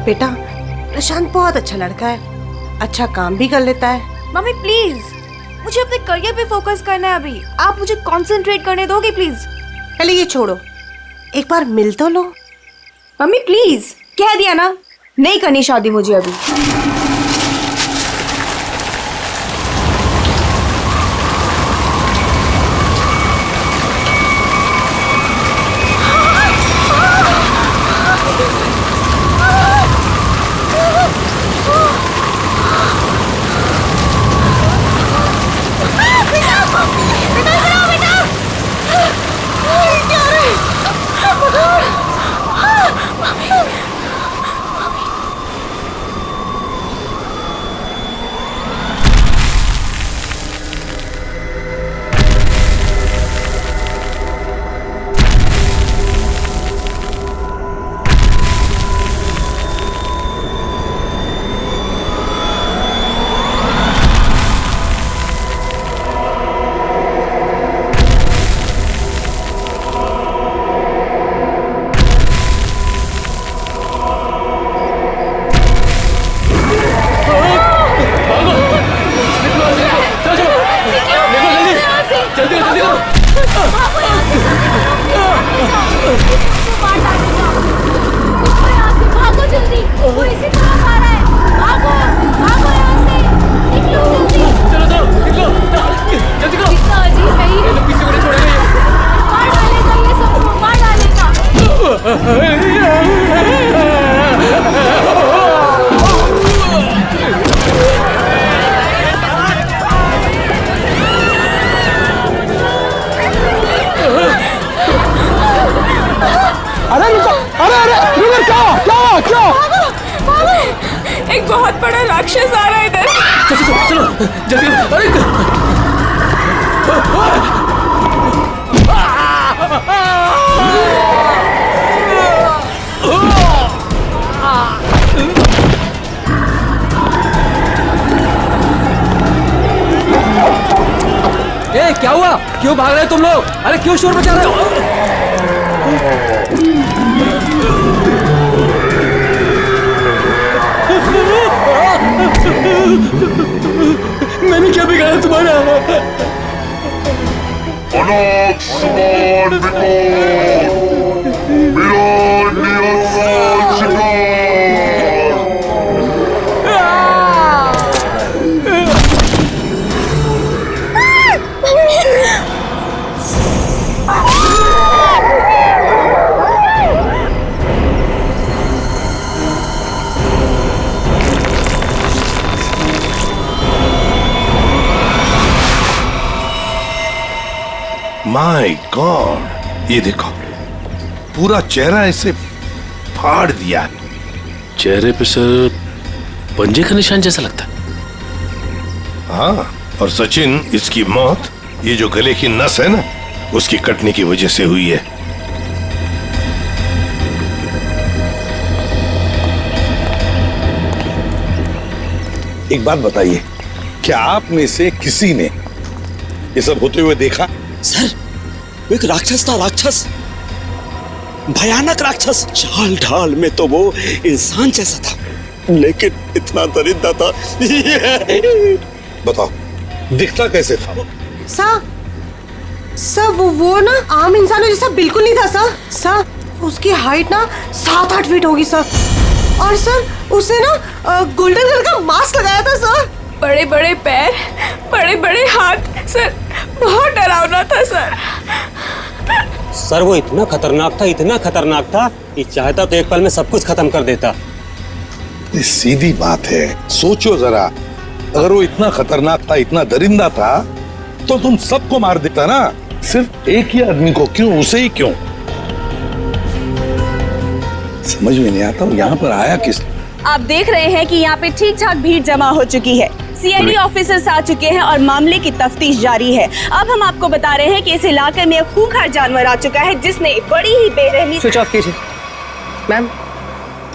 बेटा प्रशांत बहुत अच्छा लड़का है, अच्छा काम भी कर लेता है। मम्मी प्लीज, मुझे अपने करियर पे फोकस करना है अभी। आप मुझे कंसंट्रेट करने दोगे प्लीज? पहले ये छोड़ो, एक बार मिल तो लो। मम्मी प्लीज, कह दिया ना, नहीं करनी शादी मुझे अभी। एक बहुत बड़ा राक्षस आ रहा है इधर। चलो जल्दी। ए, क्या हुआ? क्यों भाग रहे हो तुम लोग? अरे क्यों शोर मचा रहे हो? मैंने क्या बिगाड़ा तुम्हारा? अनाथ समान मेरा निरंतर शिकार। माय गॉड, ये देखो पूरा चेहरा ऐसे फाड़ दिया। चेहरे पे सर पंजे का निशान जैसा लगता है। हाँ, और सचिन इसकी मौत ये जो गले की नस है ना, उसकी कटने की वजह से हुई है। एक बात बताइए, क्या आप में से किसी ने ये सब होते हुए देखा? सर, वो एक राक्षस था, राक्षस, भयानक राक्षस। चाल ढाल में तो वो इंसान जैसा था, लेकिन इतना दरिद्र था। बताओ, दिखता कैसे था? सर वो ना आम इंसानों जैसा बिल्कुल नहीं था सर। उसकी हाइट ना 7-8 फीट होगी सर। और सर उसने ना गोल्डन कलर का मास्क लगाया था सर। बड़े बड़े पैर, बड़े बड़े हाथ, सर बहुत डरावना था सर। सर वो इतना खतरनाक था कि चाहता तो एक पल में सब कुछ खत्म कर देता। सीधी बात है, सोचो जरा, अगर वो इतना खतरनाक था, इतना दरिंदा था, तो तुम सबको मार देता ना, सिर्फ एक ही आदमी को क्यों, उसे ही क्यों? समझ में नहीं आता वो यहाँ पर आया किस? आप देख रहे हैं कि यहाँ पे ठीक ठाक भीड़ जमा हो चुकी है। सीआईडी ऑफिसर्स आ चुके हैं और मामले की तफ्तीश जारी है। अब हम आपको बता रहे हैं कि इस इलाके में एक खूंखार जानवर आ चुका है जिसने बड़ी ही बेरहमी। स्विच ऑफ कीजिए मैम,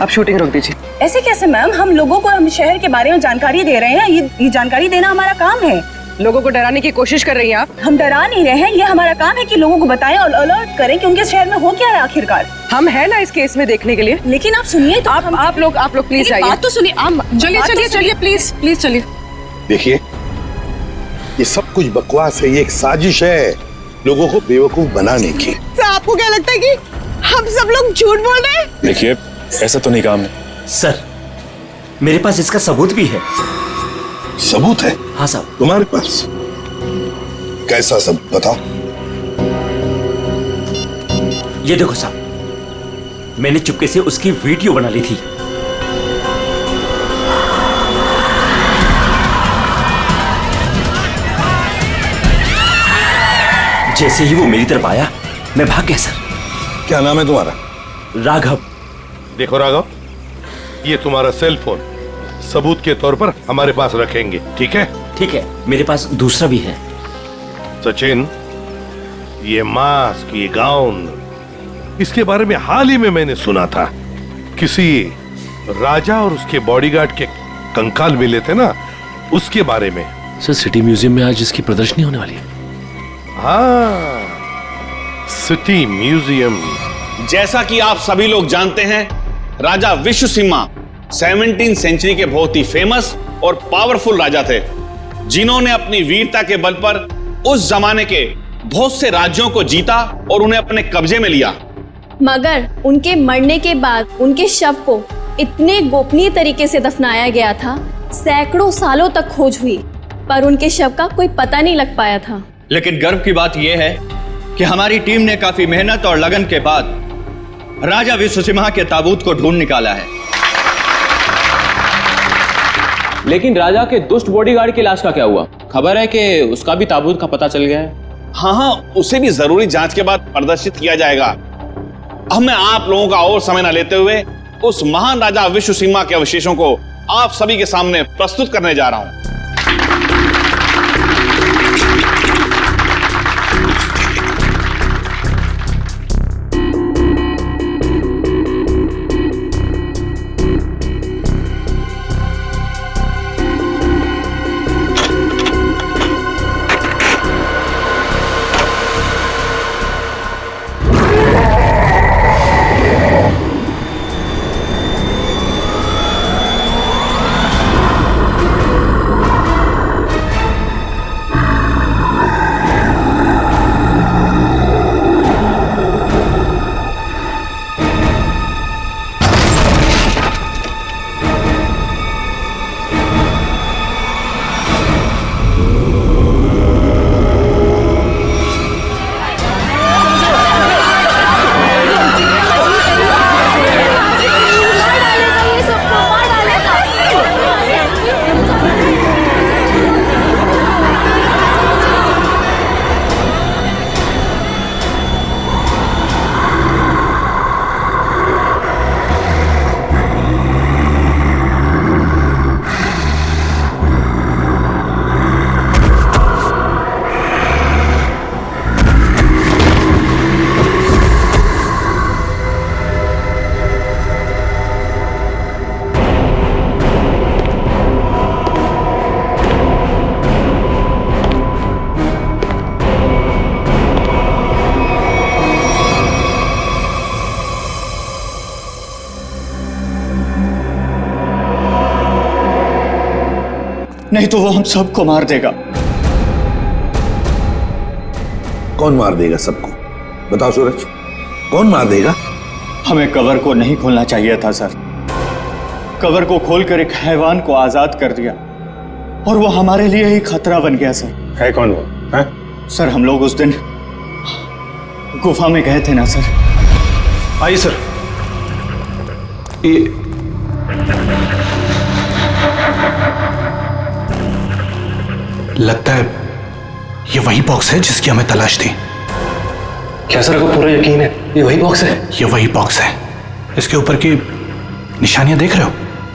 आप शूटिंग रोक दीजिए। ऐसे कैसे मैम? हम लोगों को हम शहर के बारे में जानकारी दे रहे हैं, ये जानकारी देना हमारा काम है। लोगों को डराने की कोशिश कर रही हैं आप। हम डरा नहीं रहे हैं, ये हमारा काम है कि लोगों को बताएं और अलर्ट करें कि उनके शहर में हो क्या रहा है आखिरकार। हम हैं ना इस केस में देखने के लिए। लेकिन आप सुनिए तो आप लोग प्लीज आइए। बात तो सुनिए। चलिए प्लीज चलिए। देखिए, ये सब कुछ बकवास है, ये एक साजिश है लोगों को बेवकूफ बनाने की। सर आपको क्या लगता है कि हम सब लोग झूठ बोल रहे हैं? देखिए, ऐसा तो नहीं काम है। सर, मेरे पास इसका सबूत भी है। सबूत है? हाँ साहब। तुम्हारे पास कैसा सबूत बताओ? ये देखो साहब, मैंने चुपके से उसकी वीडियो बना ली थी। जैसे ही वो मेरी तरफ आया, मैं भाग गया सर। क्या नाम है तुम्हारा? राघव। देखो राघव, ये तुम्हारा सेल फोन सबूत के तौर पर हमारे पास रखेंगे, ठीक है? ठीक है, मेरे पास दूसरा भी है। सचिन, ये मास्क, ये गाउन, इसके बारे में हाल ही में मैंने सुना था। किसी राजा और उसके बॉडीगार्ड के कंकाल मिले थे ना, उसके बारे में। सर, सिटी म्यूजियम में आज इसकी प्रदर्शनी होने वाली है। हाँ, सिटी म्यूजियम। जैसा कि आप सभी लोग जानते हैं, राजा विश्वसिम्हा 17वीं सेंचुरी के बहुत ही फेमस और पावरफुल राजा थे, जिन्होंने अपनी वीरता के बल पर उस जमाने के बहुत से राज्यों को जीता और उन्हें अपने कब्जे में लिया। मगर उनके मरने के बाद उनके शव को इतने गोपनीय तरीके से दफनाया गया था, सैकड़ों सालों तक खोज हुई, पर उनके शव का कोई पता नहीं लग पाया था। लेकिन गर्व की बात यह है कि हमारी टीम ने काफी मेहनत और लगन के बाद राजा विश्वसिम्हा के ताबूत को ढूंढ निकाला है। लेकिन राजा के दुष्ट बॉडीगार्ड की लाश का क्या हुआ? खबर है कि उसका भी ताबूत का पता चल गया है। हाँ, उसे भी जरूरी जांच के बाद प्रदर्शित किया जाएगा। अब मैं आप लोगों का और समय न लेते हुए उस महान राजा विश्वसिम्हा के अवशेषों को आप सभी के सामने प्रस्तुत करने जा रहा हूं। नहीं तो वो हम सबको मार देगा। कौन मार देगा सबको? बताओ सूरज, कौन मार देगा? हमें कवर को नहीं खोलना चाहिए था सर। कवर को खोलकर एक हैवान को आजाद कर दिया और वो हमारे लिए ही खतरा बन गया सर। है कौन वो? है? सर, हम लोग उस दिन गुफा में गए थे ना सर। आइए सर। ये लगता है ये वही बॉक्स है जिसकी हमें तलाश थी। क्या सर, आपको पूरा यकीन है ये वही बॉक्स है? ये वही बॉक्स है। इसके ऊपर की निशानियां देख रहे हो?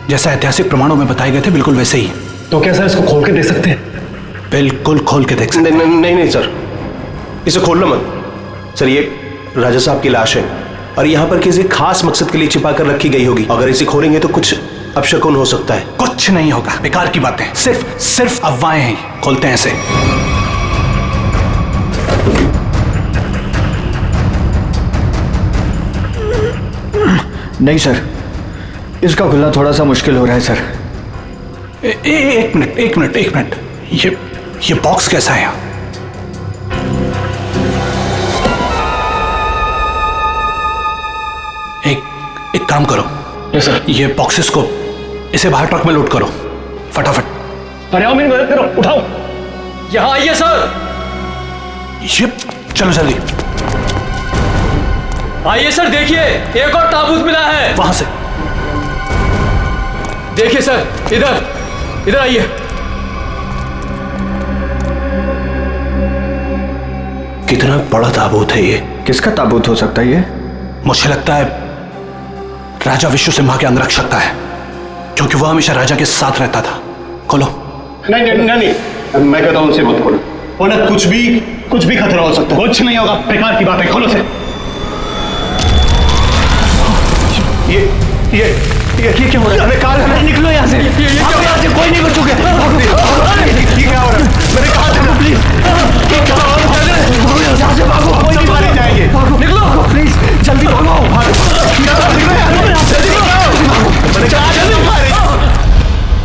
जैसा ऐतिहासिक प्रमाणों में बताए गए थे, बिल्कुल वैसे ही। तो क्या सर इसको खोल के देख सकते हैं? बिल्कुल खोल के देख सकते हैं। नहीं सर, इसे खोलना मत सर। ये राजा साहब की लाश है और यहाँ पर किसी खास मकसद के लिए छिपा कर रखी गई होगी। अगर इसे खोलेंगे तो कुछ अपशकुन हो सकता है। कुछ नहीं होगा, बेकार की बातें, सिर्फ अफवाहें हैं। खोलते हैं इसे। नहीं सर, इसका खुलना थोड़ा सा मुश्किल हो रहा है सर। एक मिनट, ये बॉक्स कैसा है? एक काम करो, ये बॉक्सेस को इसे बाहर ट्रक में लोड करो फटाफट। अरे आओ मेरी मदद करो, उठाओ। यहाँ आइए सर। ये चलो जल्दी आइए सर, देखिए एक और ताबूत मिला है। वहां से देखिए सर, इधर आइए। कितना बड़ा ताबूत है ये? किसका ताबूत हो सकता है ये? मुझे लगता है राजा विश्व सिम्हा के अंगरक्षक का है, क्योंकि वह हमेशा राजा के साथ रहता था। खोलो। नहीं, मैं कहता हूं उनसे मत खोलो। उन्हें कुछ भी खतरा हो सकता है। कुछ नहीं होगा, बेकार की बात है, खोलो से। ये क्या हो रहा है? कार है, निकलो यहाँ से। यहाँ से कोई नहीं बचोगे। ये क्या हो रहा है? मैंने कहा था प्लीज, यहाँ से भागो, कोई नहीं मारे जाएंगे। निकलो प्लीज, जल्दी भागो।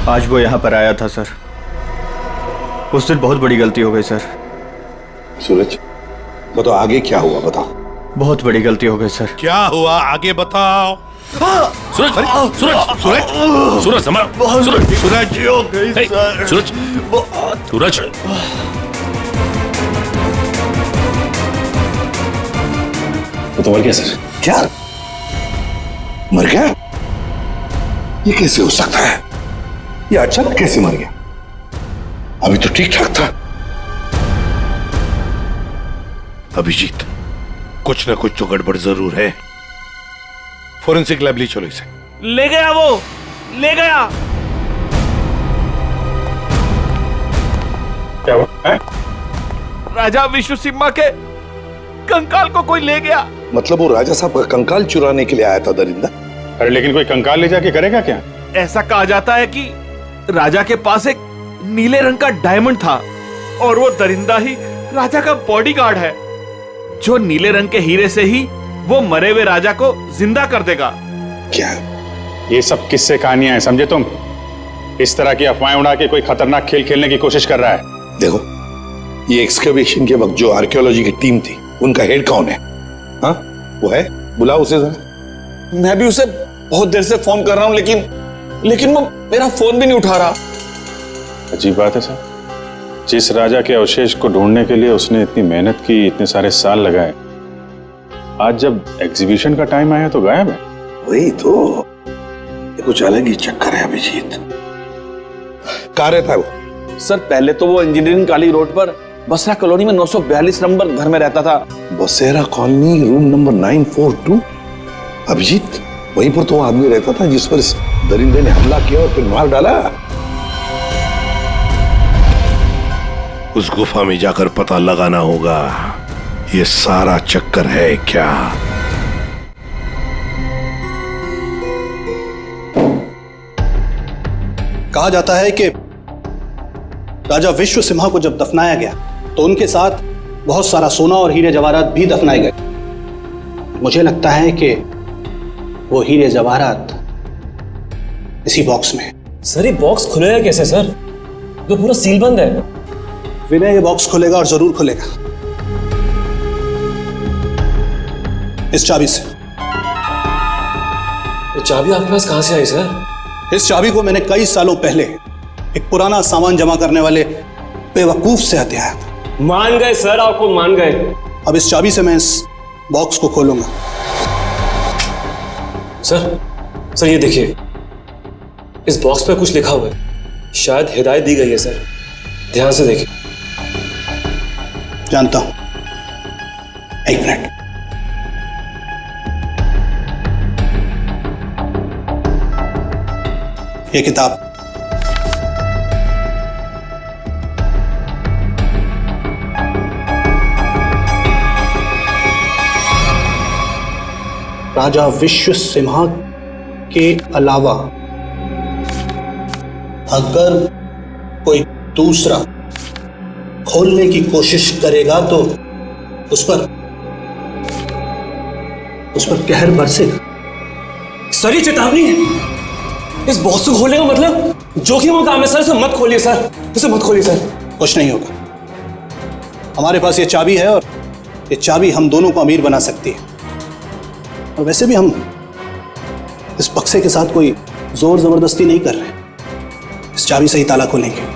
आज वो यहाँ पर आया था सर। उस दिन बहुत बड़ी गलती हो गई सर। सूरज, बताओ आगे क्या हुआ, बताओ। बहुत बड़ी गलती हो गई सर। क्या हुआ आगे बताओ। सूरज, तो मर गया सर? क्या मर गया? ये कैसे हो सकता है? ये अचानक कैसे मर गया? अभी तो ठीक ठाक था। अभिजीत, कुछ ना कुछ तो गड़बड़ जरूर है। फोरेंसिक लैब ले चलो इसे। ले गया, वो ले गया। क्या हुआ? राजा विश्व सिम्हा के कंकाल को कोई ले गया। मतलब वो राजा साहब का कंकाल चुराने के लिए आया था दरिंदा? अरे लेकिन कोई कंकाल ले जाके करेगा क्या? ऐसा कहा जाता है कि राजा के पास एक नीले रंग का डायमंड था और वो दरिंदा ही राजा का बॉडीगार्ड है, जो नीले रंग के हीरे से ही वो मरे हुए राजा को जिंदा कर देगा। क्या? ये सब किस्से कहानियां हैं, समझे तुम? इस तरह की अफवाहें उड़ा के कोई खतरनाक खेल खेलने की कोशिश कर रहा है। देखो, ये एक्सकवेशन के वक्त जो आर्कियोलॉजी की टीम थी, उनका हेड कौन है? हाँ, वो है, बुलाओ उसे जरा। मैं भी उसे बहुत देर से फोन कर रहा हूं, लेकिन वो मेरा फोन भी नहीं उठा रहा। अजीब बात है सर, जिस राजा के अवशेष को ढूंढने के लिए उसने इतनी मेहनत की, इतने सारे साल लगाए, आज जब एग्जीबिशन का टाइम आया तो गायब है। वही तो, ये कुछ अलग ही चक्कर है अभिजीत। कहाँ रहता है वो? सर पहले तो वो इंजीनियरिंग कॉलेज रोड पर बसरा कॉलोनी में 942 नंबर घर में रहता था। बसेरा कॉलोनी, रूम नंबर 942। अभिजीत, वहीं पर तो वो आदमी रहता था जिस पर इस दरिंदे ने हमला किया और फिर मार डाला। उस गुफा में जाकर पता लगाना होगा ये सारा चक्कर है क्या। कहा जाता है कि राजा विश्व सिम्हा को जब दफनाया गया तो उनके साथ बहुत सारा सोना और हीरे जवाहरात भी दफनाए गए। मुझे लगता है कि वो हीरे जवाहरात इसी बॉक्स में। सर ये बॉक्स खुलेगा कैसे सर? तो पूरा सील बंद है। विनय, ये बॉक्स खुलेगा और जरूर खुलेगा इस चाबी से। ये चाबी आपके पास कहां से आई सर? इस चाबी को मैंने कई सालों पहले एक पुराना सामान जमा करने वाले बेवकूफ से हथिया था। मान गए सर, आपको मान गए। अब इस चाबी से मैं इस बॉक्स को खोलूंगा। सर ये देखिए, इस बॉक्स पे कुछ लिखा हुआ है, शायद हिदायत दी गई है सर, ध्यान से देखिए। जानता हूं, एक मिनट। ये किताब राजा विश्व सिम्हा के अलावा अगर कोई दूसरा खोलने की कोशिश करेगा तो उस पर कहर बरसेगा। सर ये चेतावनी है। इस बॉक्स को खोलने का मतलब जोखिम का काम है सर। उसे मत खोलिए सर, उसे मत खोलिए सर। कुछ नहीं होगा। हमारे पास ये चाबी है और ये चाबी हम दोनों को अमीर बना सकती है। और वैसे भी हम इस बक्से के साथ कोई जोर जबरदस्ती नहीं कर रहे। इस चाबी से ही ताला खोलेंगे।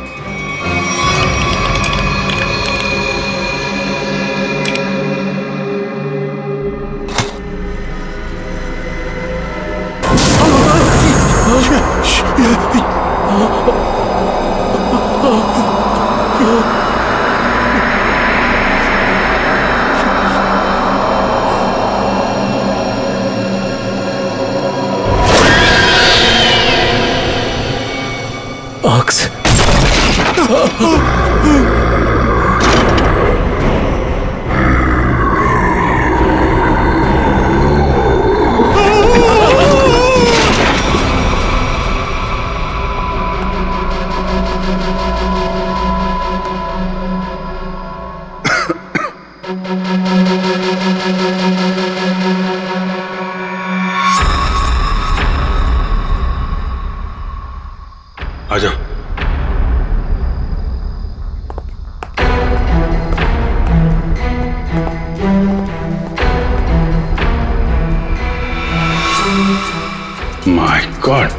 आ जाओ। माय गॉड,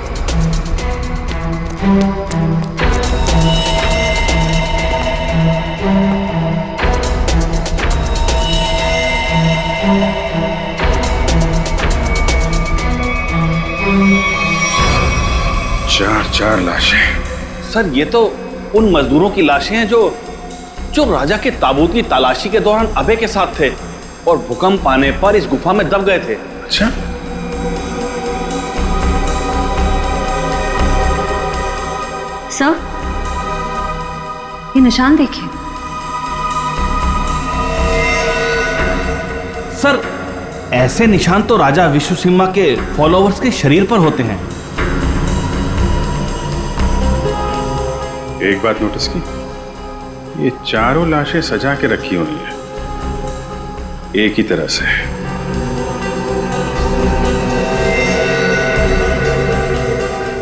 चार लाशें। सर ये तो उन मजदूरों की लाशें हैं जो राजा के ताबूत की तलाशी के दौरान अभय के साथ थे और भूकंप आने पर इस गुफा में दब गए थे। अच्छा, सर ये निशान देखिए। सर ऐसे निशान तो राजा विश्वसिम्हा के फॉलोअर्स के शरीर पर होते हैं। एक बात नोटिस की, ये चारों लाशें सजा के रखी हुई हैं एक ही तरह से।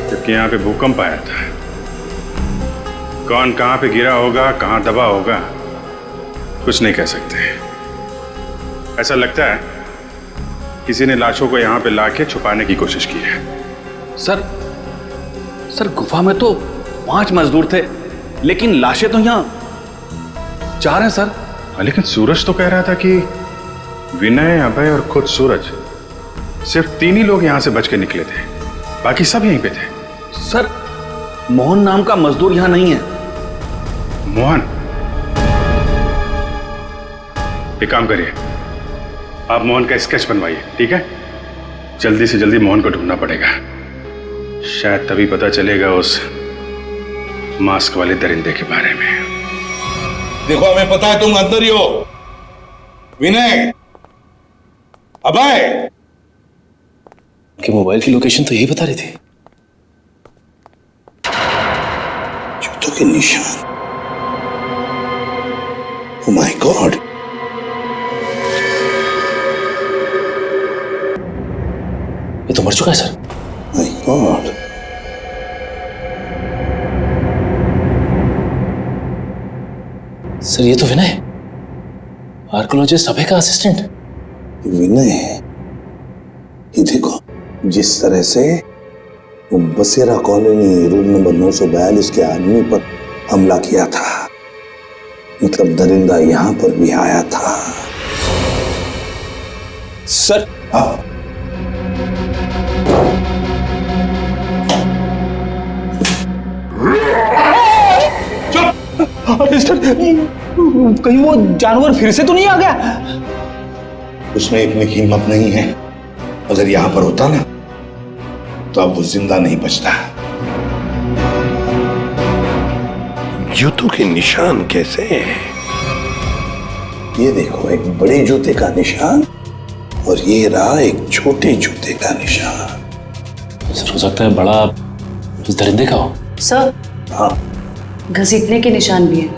जबकि यहां पे भूकंप आया था। कौन कहां पे गिरा होगा, कहां दबा होगा, कुछ नहीं कह सकते। ऐसा लगता है किसी ने लाशों को यहां पे लाके छुपाने की कोशिश की है। सर गुफा में तो 5 मजदूर थे, लेकिन लाशें तो यहाँ 4 हैं सर। लेकिन सूरज तो कह रहा था कि विनय, अभय और खुद सूरज, सिर्फ 3 ही लोग यहां से बच के निकले थे, बाकी सब यहीं पे थे। सर मोहन नाम का मजदूर यहां नहीं है। मोहन? एक काम करिए, आप मोहन का स्केच बनवाइए, ठीक है? जल्दी से जल्दी मोहन को ढूंढना पड़ेगा। शायद तभी पता चलेगा उस मास्क वाले दरिंदे के बारे में। देखो, हमें पता है तुम अंदर ही हो। विनय, अभय, कि मोबाइल की लोकेशन तो यही बता रही थी। जूतों के निशान। ओह माय गॉड, ये तो मर चुका है सर। माय गॉड, सर ये तो विनय, आर्कोलॉजिस्ट अभय का असिस्टेंट। विनय, ये देखो, जिस तरह से वो बसेरा कॉलोनी रूम नंबर 942 के आदमी पर हमला किया था, मतलब दरिंदा यहां पर भी आया था। सर कहीं वो जानवर फिर से तो नहीं आ गया? उसमें इतनी हिम्मत नहीं है। अगर यहां पर होता ना तो अब वो जिंदा नहीं बचता। जूतों के निशान कैसे? ये देखो, एक बड़े जूते का निशान और ये रहा एक छोटे जूते का निशान। सर हो सकता है बड़ा उस दरिंदे का हो। सर, हाँ, घसीटने के निशान भी हैं।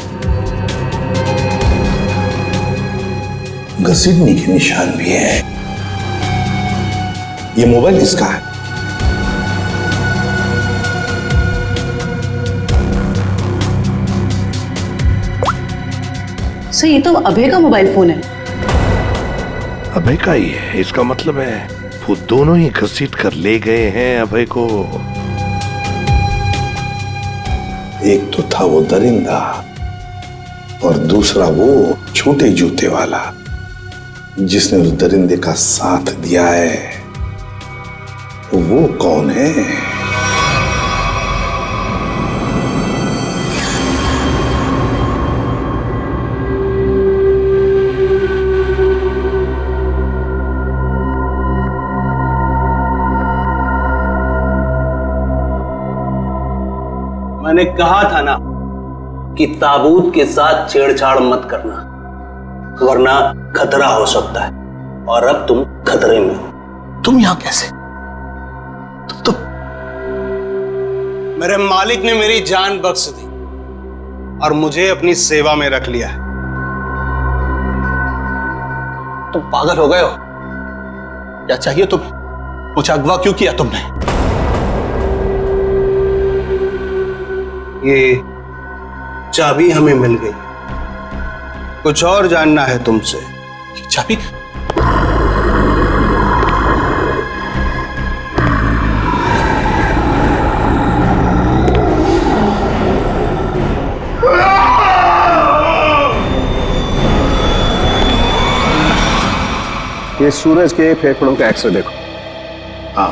घसीटने के निशान भी है। ये मोबाइल किसका है? सर, ये तो अभय का मोबाइल फोन है। अभय का ही है, इसका मतलब है वो दोनों ही घसीट कर ले गए हैं अभय को। एक तो था वो दरिंदा और दूसरा वो छोटे जूते वाला जिसने उस दरिंदे का साथ दिया है। वो कौन है? मैंने कहा था ना कि ताबूत के साथ छेड़छाड़ मत करना, वरना खतरा हो सकता है। और अब तुम खतरे में हो। तुम यहां कैसे? तुम मेरे मालिक ने मेरी जान बख्श दी और मुझे अपनी सेवा में रख लिया है। तुम पागल हो गए हो? क्या चाहिए तुम्हें? मुझे अगवा क्यों किया तुमने? ये चाबी हमें मिल गई, कुछ और जानना है तुमसे। चाबी? ये सूरज के फेफड़ों का एक्सरे देखो। हाँ,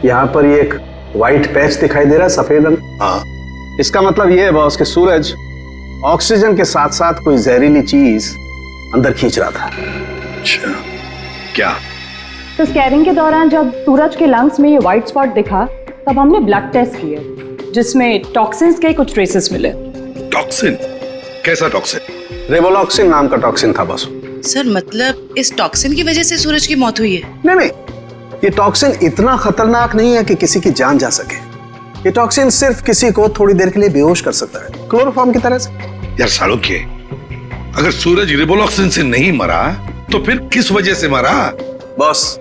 यहाँ पर ये एक व्हाइट पैच दिखाई दे रहा है, सफेद रंग। हाँ, इसका मतलब ये है बॉस कि सूरज ऑक्सीजन के साथ साथ कोई जहरीली चीज अंदर खींच रहा था। अच्छा, क्या? तो स्कैनिंग के दौरान जब सूरज के लंग्स में ये व्हाइट स्पॉट दिखा तब हमने ब्लड टेस्ट किए जिसमें टॉक्सिन्स के कुछ ट्रेसेस मिले। टॉक्सिन? कैसा टॉक्सिन? रेवोलॉक्सिन नाम का टॉक्सिन था बॉस। सर, मतलब इस टॉक्सिन की वजह से सूरज की मौत हुई है? नहीं, ये टॉक्सिन इतना खतरनाक नहीं है कि किसी की जान जा सके। ये टॉक्सिन सिर्फ किसी को थोड़ी देर के लिए बेहोश कर सकता है, क्लोरोफॉर्म की तरह से। यार सालोक्य, अगर सूरज रिवोलॉक्सिन से नहीं मरा तो फिर किस वजह से मरा? बॉस,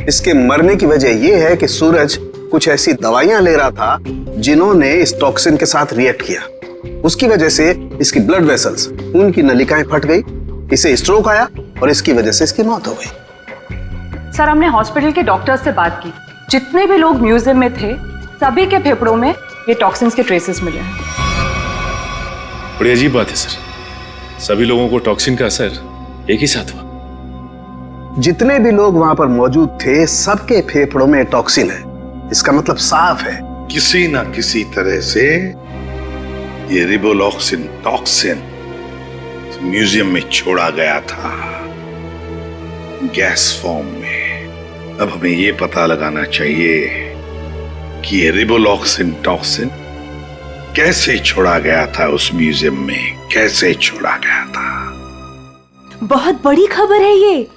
इसके मरने की वजह यह है कि सूरज कुछ ऐसी दवाइयां ले रहा था जिन्होंने इस टॉक्सिन के साथ रिएक्ट किया। उसकी वजह से इसकी ब्लड वेसल्स, खून की नलिकाएं फट गई, इसे स्ट्रोक आया और इसकी वजह से इसकी मौत हो गई। सर, हमने हॉस्पिटल के डॉक्टर्स से बात की, जितने भी लोग म्यूजियम में थे सभी के फेफड़ों में ये टॉक्सिन्स के ट्रेसेस मिले हैं। बड़ी अजीब बात है सर, सभी लोगों को टॉक्सिन का असर एक ही साथ हुआ। जितने भी लोग वहां पर मौजूद थे सबके फेफड़ों में टॉक्सिन है। इसका मतलब साफ है, किसी ना किसी तरह से ये रिवोलॉक्सिन टॉक्सिन म्यूजियम में छोड़ा गया था, गैस फॉर्म में। अब हमें ये पता लगाना चाहिए कि ये रिवोलॉक्सिन टॉक्सिन कैसे छोड़ा गया था उस म्यूजियम में, कैसे छोड़ा गया था। बहुत बड़ी खबर है ये।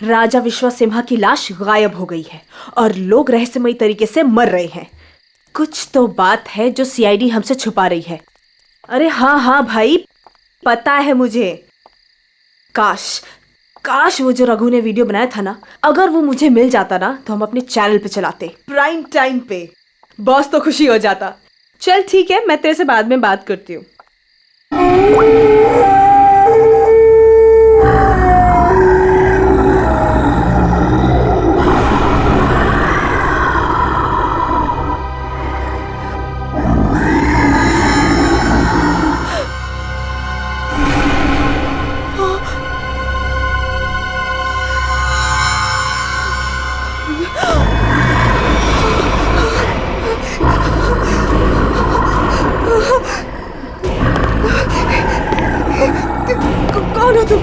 राजा विश्वसिम्हा की लाश गायब हो गई है और लोग रहस्यमयी तरीके से मर रहे हैं। कुछ तो बात है जो सीआईडी हमसे छुपा रही है। अरे हाँ हाँ भाई, पता है मुझे। काश वो जो रघु ने वीडियो बनाया था ना, अगर वो मुझे मिल जाता ना तो हम अपने चैनल पे चलाते, प्राइम टाइम पे। बॉस तो खुशी हो जाता। चल ठीक है, मैं तेरे से बाद में बात करती हूँ। कौन हो तुम?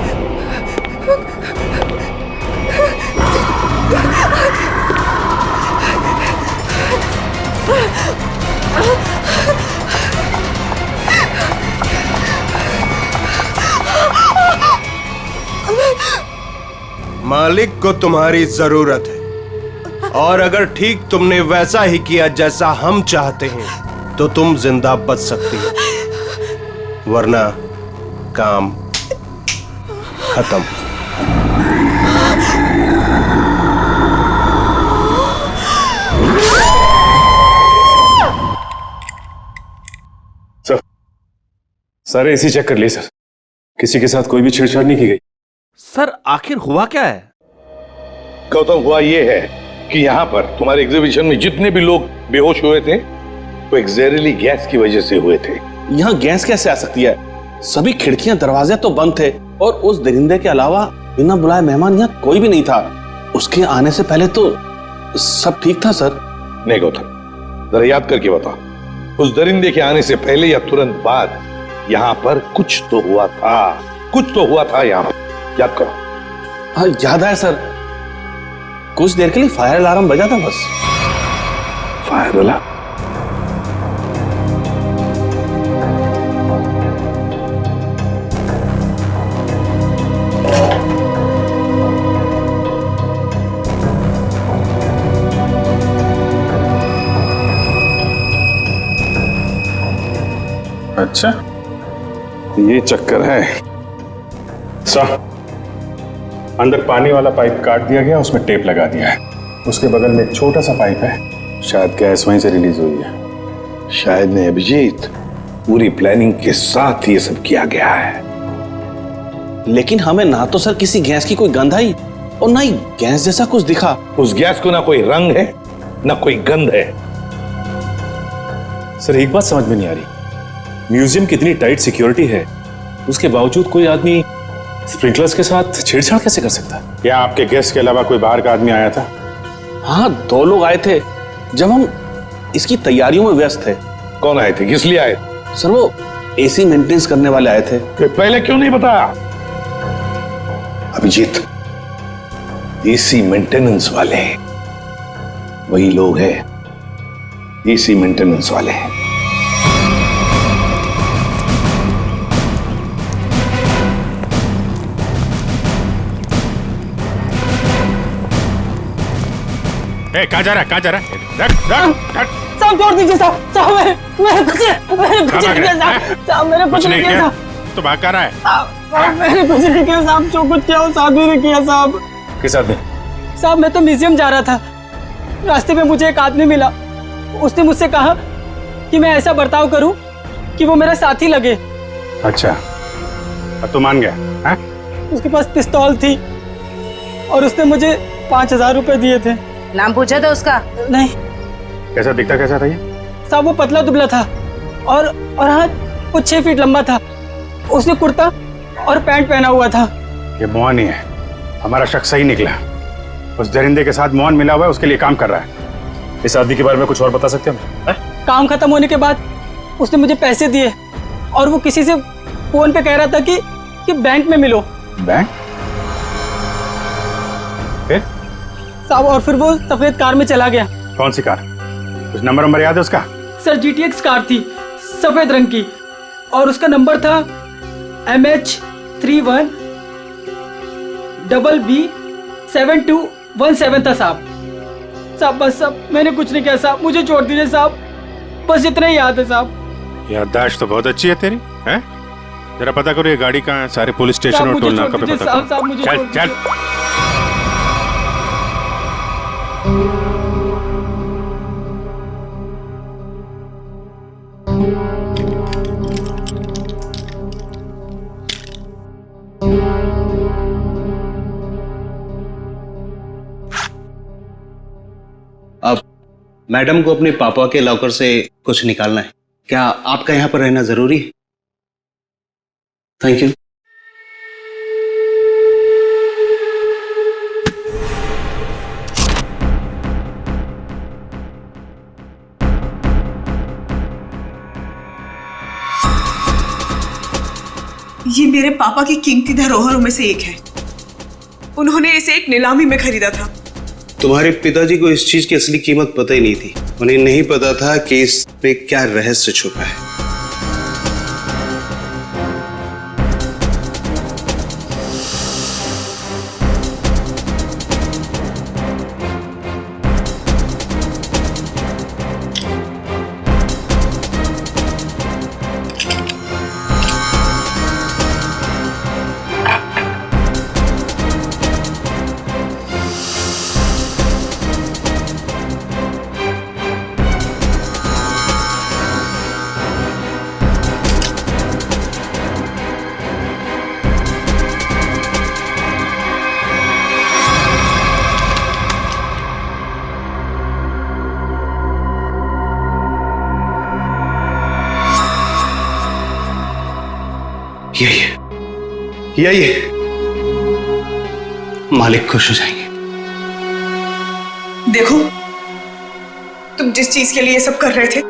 मालिक को तुम्हारी जरूरत है और अगर ठीक तुमने वैसा ही किया जैसा हम चाहते हैं तो तुम जिंदा बच सकती हो, वरना काम खत्म। सर, सारे एसी चेक कर लिए सर, किसी के साथ कोई भी छेड़छाड़ नहीं की गई। सर आखिर हुआ क्या है? गौतम, हुआ ये है कि यहाँ पर तुम्हारे एग्जीबिशन में जितने भी लोग बेहोश हुए थे वो एक जहरीली गैस की वजह से हुए थे। यहाँ गैस कैसे आ सकती है? सभी खिड़कियां दरवाजे तो बंद थे और उस दरिंदे के अलावा बिना बुलाए मेहमान यहाँ कोई भी नहीं था। उसके आने से पहले तो सब ठीक था सर। नहीं गौतम, जरा याद करके बता, उस दरिंदे के आने से पहले या तुरंत बाद यहाँ पर कुछ तो हुआ था, कुछ तो हुआ था यहाँ पर। याद करो। हाँ याद है सर, कुछ देर के लिए फायर अलार्म बजा था बस। Fire alarm? अच्छा, ये चक्कर है। सर, अंदर पानी वाला पाइप काट दिया गया, उसमें टेप लगा दिया है। उसके बगल में एक छोटा सा पाइप है, शायद गैस वहीं से रिलीज हुई है। शायद नहीं अभिजीत, पूरी प्लानिंग के साथ ये सब किया गया है। लेकिन हमें ना तो सर किसी गैस की कोई गंध आई और ना ही गैस जैसा कुछ दिखा। उस गैस को ना कोई रंग है ना कोई गंध है। सर एक बात समझ में नहीं आ रही, म्यूजियम की इतनी टाइट सिक्योरिटी है, उसके बावजूद कोई आदमी स्प्रिंकलर्स के साथ छेड़छाड़ कैसे कर सकता है? क्या आपके गेस्ट के अलावा कोई बाहर का आदमी आया था? हाँ, 2 लोग आए थे जब हम इसकी तैयारियों में व्यस्त थे। कौन आए थे, किस लिए आए? सर वो एसी मेंटेनेंस करने वाले आए थे। पहले क्यों नहीं बताया? अभिजीत, एसी मेंटेनेंस वाले वही लोग हैं, एसी मेंटेनेंस वाले हैं। कहाँ जा रहा है, कहाँ जा रहा है? साहब छोड़ दीजिए साहब, साहब मैंने कुछ नहीं किया साहब, मैंने कुछ नहीं किया साहब। तो भाग कर रहा है? मैंने कुछ नहीं किया साहब, जो कुछ किया वो साहब ने किया साहब। किस आदमी? साहब मैं तो म्यूजियम जा रहा था, रास्ते में मुझे एक आदमी मिला, उसने मुझसे कहा कि मैं ऐसा बर्ताव करूं कि वो मेरा साथी लगे। अच्छा, अब तो मान गया है? उसके पास पिस्तौल थी और उसने मुझे 5000 रुपए दिए थे। नाम पूछा था उसका? नहीं। कैसा दिखता कैसा था ये? साहब वो पतला दुबला था और हाँ वो 6 फीट लंबा था। उसने कुर्ता और पैंट पहना हुआ था। ये मोहन ही है, हमारा शक सही निकला। उस दरिंदे के साथ मोहन मिला हुआ है, उसके लिए काम कर रहा है। इस आदमी के बारे में कुछ और बता सकते हैं? काम खत्म होने के बाद उसने मुझे पैसे दिए और वो किसी से फोन पे कह रहा था कि बैंक में मिलो। बैंक? फिर? साहब और फिर वो सफेद कार में चला गया। कौन सी कार? कुछ नंबर याद है उसका? सर GTX कार थी, सफेद रंग की, और उसका नंबर था MH31 BB7217 था साहब। साहब बस साहब मैंने कुछ नहीं किया साहब, मुझे छोड़ दीजिए साहब, बस इतना ही याद है साहब। याददाश्त तो बहुत अच्छी है तेरी, हैं? जरा पता करो ये गाड़ी कहाँ है, सारे पुलिस स्टेशन और टोल नाका पे पता करो। चल चल। अब मैडम को अपने पापा के लॉकर से कुछ निकालना है, क्या आपका यहाँ पर रहना जरूरी है? Thank you. ये मेरे पापा की कीमती धरोहरों में से एक है। उन्होंने इसे एक नीलामी में खरीदा था। तुम्हारे पिताजी को इस चीज की असली कीमत पता ही नहीं थी। उन्हें नहीं पता था कि इस पे क्या रहस्य छुपा है। यही मालिक खुश हो जाएंगे। देखो, तुम जिस चीज के लिए ये सब कर रहे थे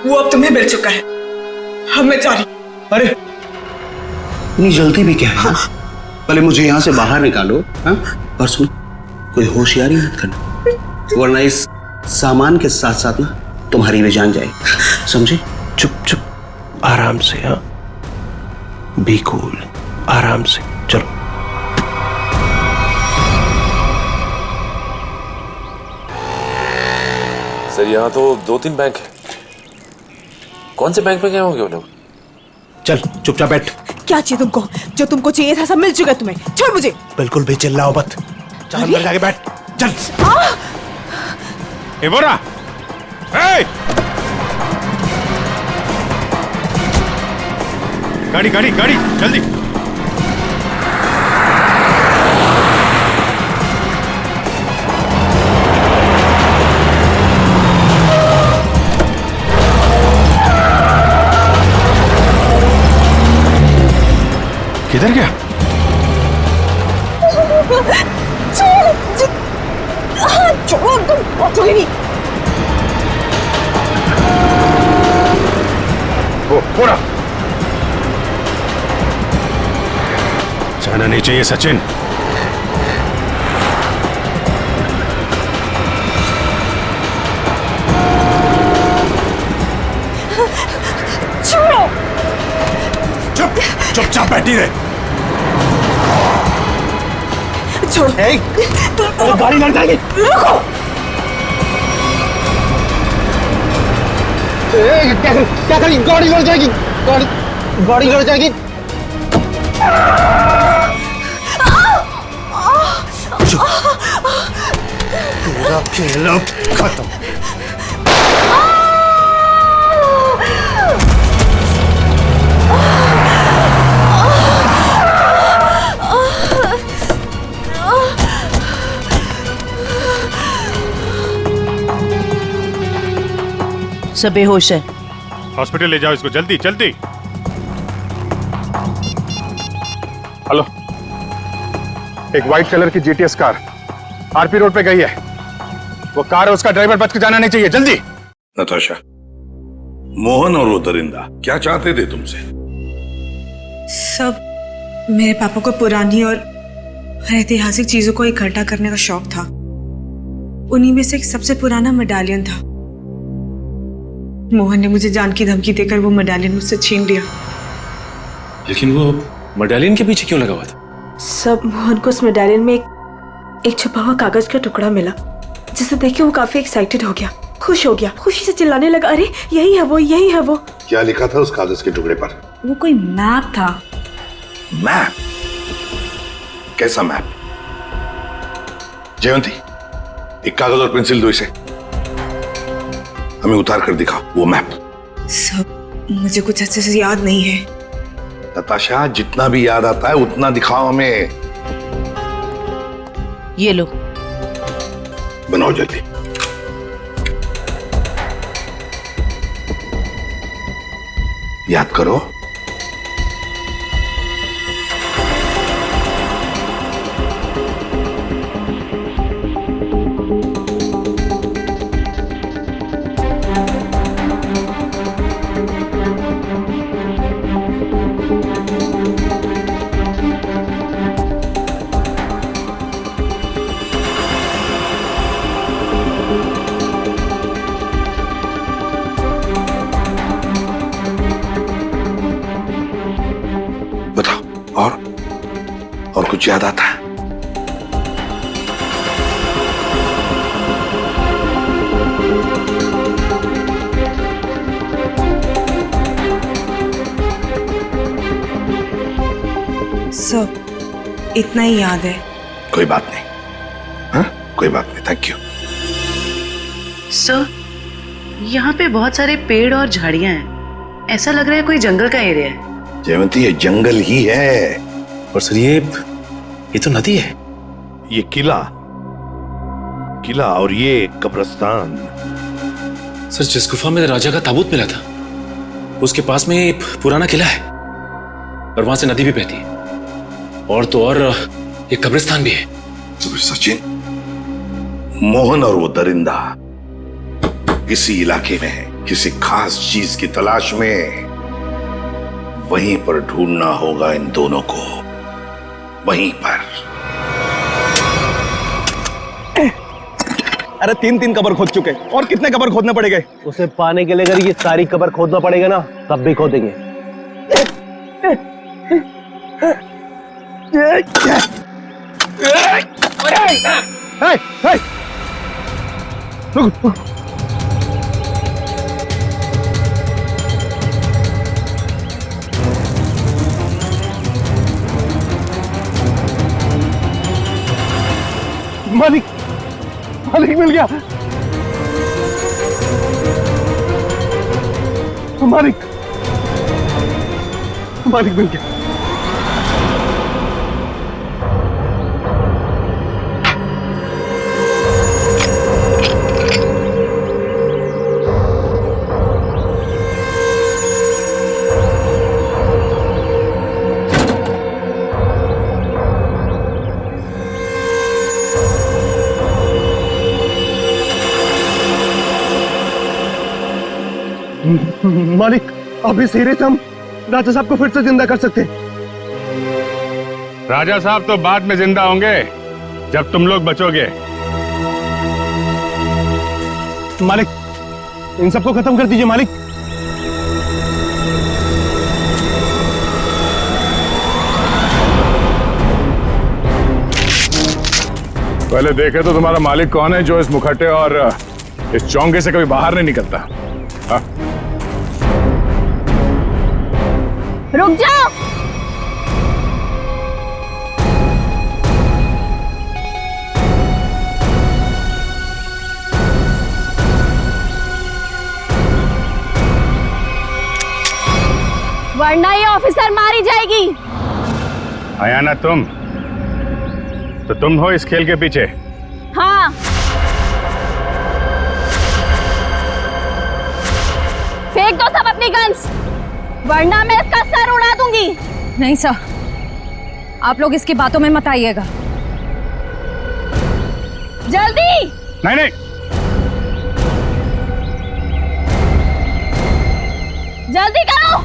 वो अब तुम्हें मिल चुका है। अब मैं जा रही। अरे इतनी जल्दी भी क्या है? हाँ। पहले मुझे यहाँ से बाहर निकालो। हाँ? और सुन, कोई होशियारी मत करना, वरना इस सामान के साथ साथ ना तुम्हारी भी जान जाएगी, समझे? चुप चुप, आराम से। हाँ, बी कूल, आराम से चलो। सर यहाँ तो 2-3 बैंक है। कौन से बैंक में गए होंगे वो लोग? चल चुपचाप बैठ। क्या चाहिए तुमको? जो तुमको चाहिए था सब मिल चुका है तुम्हें। छोड़ मुझे। बिल्कुल भी चिल्लाओ मत। चल अंदर जाके बैठ। चल। एवोरा, गाड़ी गाड़ी गाड़ी जल्दी। किधर गया? छोड़ो, तुम पहुंचोगे नहीं। वो पूरा जाना नहीं चाहिए सचिन। छोड़ो। चुपचाप बैठी रहे। छोड़ो। गाड़ी लड़ जाएगी। रुको। क्या करी? गाड़ी लड़ जाएगी। गाड़ी लड़ जाएगी। पूरा खेल अब खत्म। सब बेहोश है। हॉस्पिटल ले जाओ इसको, जल्दी जल्दी। हेलो, एक व्हाइट कलर की जीटीएस कार आरपी रोड पे गई है। वो कार है, उसका ड्राइवर बच के जाना नहीं चाहिए, जल्दी। नताशा, मोहन और वो दरिंदा क्या चाहते थे तुमसे? सब मेरे पापा को पुरानी और ऐतिहासिक चीजों को इकट्ठा करने का शौक था। उन्हीं में से एक सबसे पुराना मेडालियन था। मोहन ने मुझे जान की धमकी देकर वो मेडालियन मुझसे छीन लिया। लेकिन वो मेडालियन के पीछे क्यों लगा हुआ था? सब मोहन को उस मेडालियन में एक छुपा हुआ कागज का टुकड़ा मिला, जिसे देख के वो काफी एक्साइटेड हो गया, खुश हो गया, खुशी से चिल्लाने लगा, अरे यही है वो, यही है वो। क्या लिखा था उस कागज के टुकड़े पर? वो कोई मैप था। मैप? कैसा मैप? जयंती, एक कागज और पेंसिल दो इसे, हमें उतार कर दिखाओ वो मैप। सब मुझे कुछ अच्छे से याद नहीं है। नताशा, जितना भी याद आता है उतना दिखाओ हमें। ये लो, बनाओ जल्दी। याद करो। और कुछ याद आता है? सब इतना ही याद है। कोई बात नहीं। हाँ, कोई बात नहीं। Thank you. सर, यहाँ पे बहुत सारे पेड़ और झाड़ियां हैं। ऐसा लग रहा है कोई जंगल का एरिया है। जयवंती, ये जंगल ही है। और सर ये तो नदी है। ये किला और ये कब्रिस्तान। सर, जिस गुफा में राजा का ताबूत मिला था उसके पास में एक पुराना किला है। और वहां से नदी भी बहती है, और तो और एक कब्रिस्तान भी है। तो फिर सचिन, मोहन और वो दरिंदा किसी इलाके में किसी खास चीज की तलाश में, वहीं पर ढूंढना होगा इन दोनों को, वहीं पर। अरे 3 कबर खोद चुके, और कितने कबर खोदने पड़ेंगे? उसे पाने के लिए अगर ये सारी कबर खोदना पड़ेगा ना, तब भी खोदेंगे। मालिक, मालिक मिल गया। मालिक, मालिक मिल गया। मालिक, अब इस हीरे से हम राजा साहब को फिर से जिंदा कर सकते हैं। राजा साहब तो बाद में जिंदा होंगे, जब तुम लोग बचोगे। मालिक, इन सबको खत्म कर दीजिए मालिक। पहले देखे तो तुम्हारा मालिक कौन है, जो इस मुखट्टे और इस चौंगे से कभी बाहर नहीं निकलता। हाँ? रुक जाओ। वरना ये ऑफिसर मारी जाएगी। आया ना तुम, तो तुम हो इस खेल के पीछे। हाँ, फेंक दो सब अपनी गन्स, वरना मैं इसका सर उड़ा दूंगी। नहीं सर, आप लोग इसकी बातों में मत आइएगा। जल्दी। नहीं नहीं, जल्दी करो।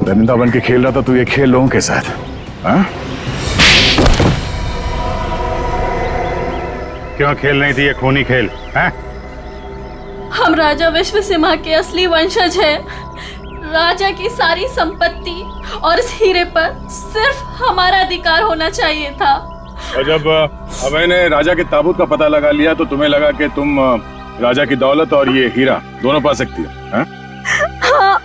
दरिंदा बन के खेल रहा था तू ये खेल लोगों के साथ, हाँ? क्यों खेल रही थी ये खूनी खेल, हैं? हम राजा विश्व सिम्हा के असली वंशज हैं। राजा की सारी संपत्ति और इस हीरे पर सिर्फ हमारा अधिकार होना चाहिए था। और जब मैंने राजा के ताबूत का पता लगा लिया तो तुम्हें लगा कि तुम राजा की दौलत और ये हीरा दोनों पा सकती हो, हैं? हाँ,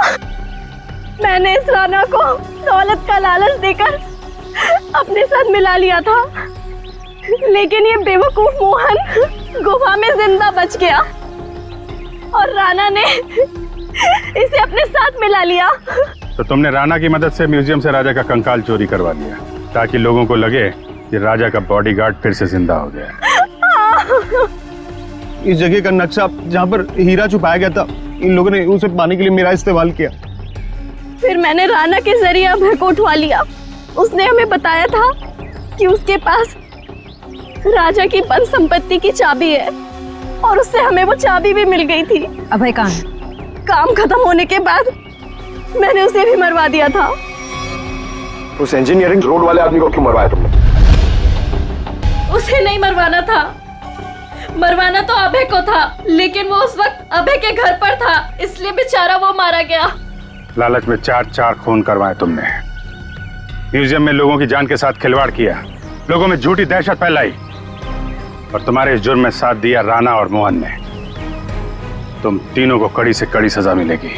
मैंने इस राणा को दौलत का लालच देकर अपने साथ मिला लिया था, लेकिन ये बेवकूफ मोहन गुफा में जिंदा बच गया और राणा ने इसे अपने साथ मिला लिया। तो तुमने राणा की मदद से म्यूजियम से राजा का कंकाल चोरी करवा लिया ताकि लोगों को लगे कि राजा का बॉडीगार्ड फिर से जिंदा हो गया। इस जगह का नक्शा जहाँ पर हीरा छुपाया गया था, इन लोगों ने उसे पाने के लिए मेरा इस्तेमाल किया। फिर मैंने राणा के जरिए अभय को उठवा लिया। उसने हमें बताया था कि उसके पास राजा की बंद संपत्ति की चाबी है और उससे हमें वो चाबी भी मिल गई थी। अभय कहाँ है? काम खत्म होने के बाद मैंने उसे भी मरवा दिया था। उस इंजीनियरिंग रोड वाले आदमी को क्यों मरवाया तुमने? उसे नहीं मरवाना था, मरवाना तो अभय को था, लेकिन वो उस वक्त अभय के घर पर था, इसलिए बेचारा वो मारा गया। लालच में चार खून करवाए तुमने, म्यूजियम में लोगों की जान के साथ खिलवाड़ किया, लोगों में झूठी दहशत फैलाई और तुम्हारे इस जुर्म में साथ दिया राणा और मोहन ने। तुम तीनों को कड़ी से कड़ी सजा मिलेगी,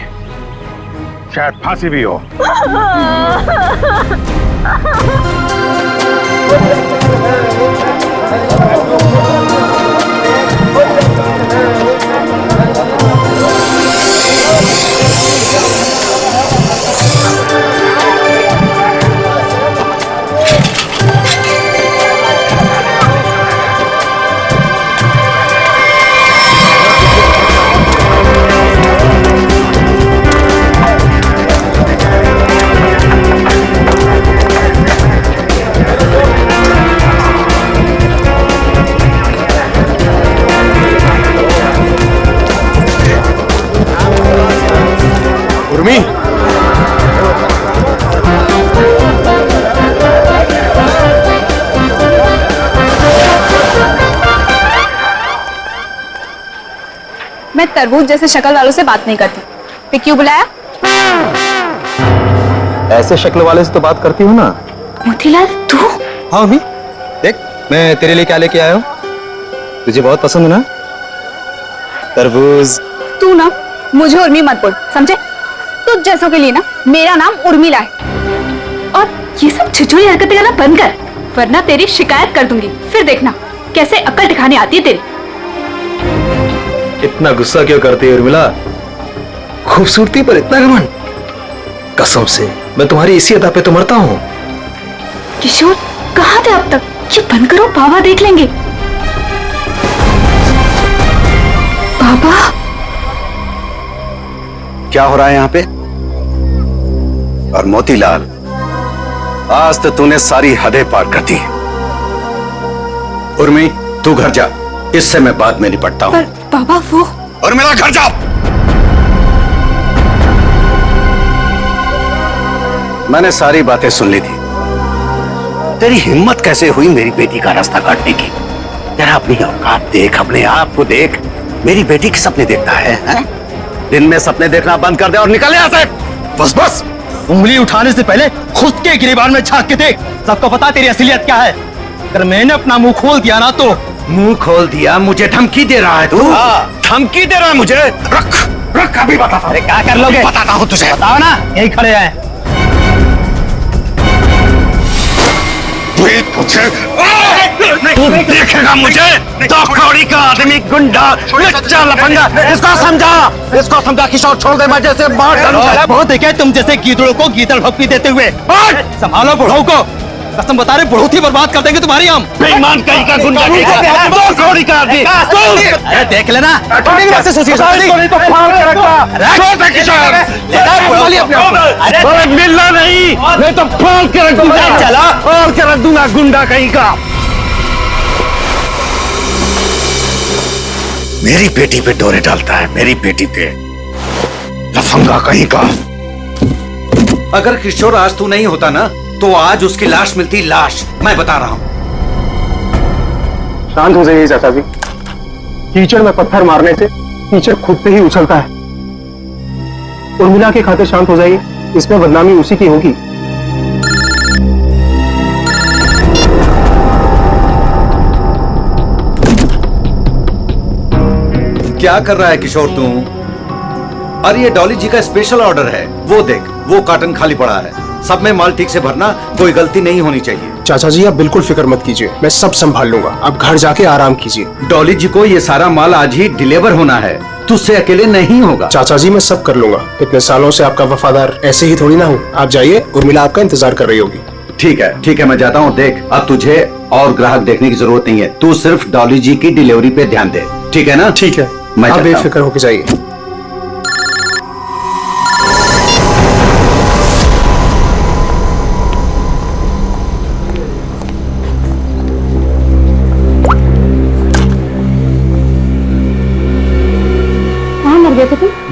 शायद फांसी भी हो। उर्मी, मैं तरबूज जैसे शक्ल वालों से बात नहीं करती। फिर क्यों बुलाया? ऐसे शक्ल वाले से तो बात करती हूँ ना। मोतीलाल तू? हाँ अभी देख, मैं तेरे लिए क्या लेके आया हूँ। तुझे बहुत पसंद है ना तरबूज। तू ना मुझे उर्मी मत बोल, समझे? तुझ जैसों के लिए ना मेरा नाम उर्मिला है। और ये सब छिछोरी हरकतें करना बंद कर, वरना तेरी शिकायत कर दूंगी। फिर देखना कैसे अक्ल ठिकाने आती है तेरी। इतना गुस्सा क्यों करती है उर्मिला? खूबसूरती पर इतना घमंड? कसम से मैं तुम्हारी इसी अदा पे तो मरता हूँ। किशोर कहाँ थे अब तक? ये बंद करो, बाबा देख लेंगे। बाबा क्या हो रहा है यहाँ पे? और मोतीलाल, आज तो तूने सारी हदें पार कर दी। उर्मी, तू घर जा, इससे मैं बाद में निपटता हूँ। बाबा वो। और मेरा घर जाओ। मैंने सारी बातें सुन ली थी। तेरी हिम्मत कैसे हुई मेरी बेटी का रास्ता काटने की? तेरा अपनी औकात देख, अपने आप को देख। मेरी बेटी के सपने देखता है? दिन में सपने देखना बंद कर दे और निकल यहाँ से। बस बस, उंगली उठाने से पहले खुद के गिरेबान में झांक के देख। सबको पता तेरी असलियत क्या है। अगर मैंने अपना मुंह खोल दिया ना तो। मुंह खोल दिया? मुझे धमकी दे रहा है तू? धमकी दे रहा है मुझे? रख रख, अभी बताता हूं। अरे क्या कर लोगे? बताता हूं तुझे। बताओ ना, यही खड़े हैं। तू देखेगा मुझे, तो कौड़ी का आदमी, गुंडा, लच्चा, लफंगा। इसको समझा किशोर, छोड़ दे, मैं जैसे मार डालूं। बहुत देखे तुम जैसे गीदड़ों को गीदड़ भक्ति देते हुए। संभालो बुढ़ऊ को, कसम बता रहे बढ़ोती बर्बाद कर देंगे तुम्हारी हम। बेईमान कहीं का गुंडा, दो कौड़ी का आदमी। अरे देख लेना, मिलना नहीं, मैं तो फाड़ के रख दूंगा। चला और के रख दूंगा, गुंडा कहीं का। मेरी बेटी पे डोरे डालता है, मेरी बेटी पे, लफंगा कहीं का। अगर किशोर आज तू नहीं होता ना तो आज उसकी लाश मिलती, लाश। मैं बता रहा हूं। शांत हो जाइए चाचा जी। कीचड़ में पत्थर मारने से कीचड़ खुद पे ही उछलता है। उर्मिला की खातिर शांत हो जाइए, इसमें बदनामी उसी की होगी। क्या कर रहा है किशोर तू? अरे ये डॉली जी का स्पेशल ऑर्डर है, वो देख, वो कार्टन खाली पड़ा है। सब में माल ठीक से भरना, कोई गलती नहीं होनी चाहिए। चाचा जी आप बिल्कुल फिक्र मत कीजिए, मैं सब संभाल लूंगा। आप घर जाके आराम कीजिए। डॉली जी को ये सारा माल आज ही डिलीवर होना है, तुझसे अकेले नहीं होगा। चाचा जी मैं सब कर लूंगा, इतने सालों से आपका वफादार ऐसे ही थोड़ी ना हूँ। आप जाइए, उर्मिला आपका इंतजार कर रही होगी। ठीक है मैं जाता हूँ। देख, अब तुझे और ग्राहक देखने की जरूरत नहीं है, तू सिर्फ डॉली जी की डिलीवरी पे ध्यान दे, ठीक है ना? ठीक है, मैं आप बेफिक्र होके जाइए।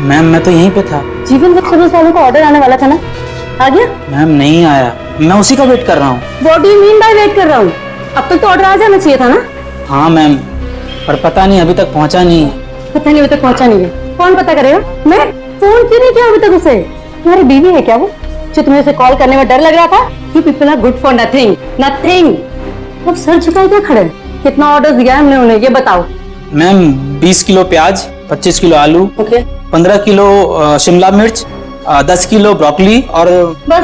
मैम मैं तो यहीं पे था। जीवन वेजिटेबल्स वालों का ऑर्डर आने वाला था ना, आ गया? मैम नहीं आया, मैं उसी का वेट कर रहा हूँ। What do you mean by weight कर रहा हूँ? अब तक तो ऑर्डर आ जाना चाहिए था ना। हाँ मैम, पर पता नहीं अभी तक पहुँचा नहीं है। पता नहीं अभी तक पहुँचा नहीं है, कौन पता करेगा? मैं फोन क्यों नहीं किया अभी तक उसे? तुम्हारी बीवी है क्या वो, जो तुम्हें उसे कॉल करने में डर लग रहा था? You people are good for nothing nothing. अब सर झुकाए क्या खड़े? कितना ऑर्डर दिया है हमने उन्हें, ये बताओ। मैम 20 किलो प्याज, 25 किलो आलू, 15 किलो शिमला मिर्च, 10 किलो ब्रोकली और बस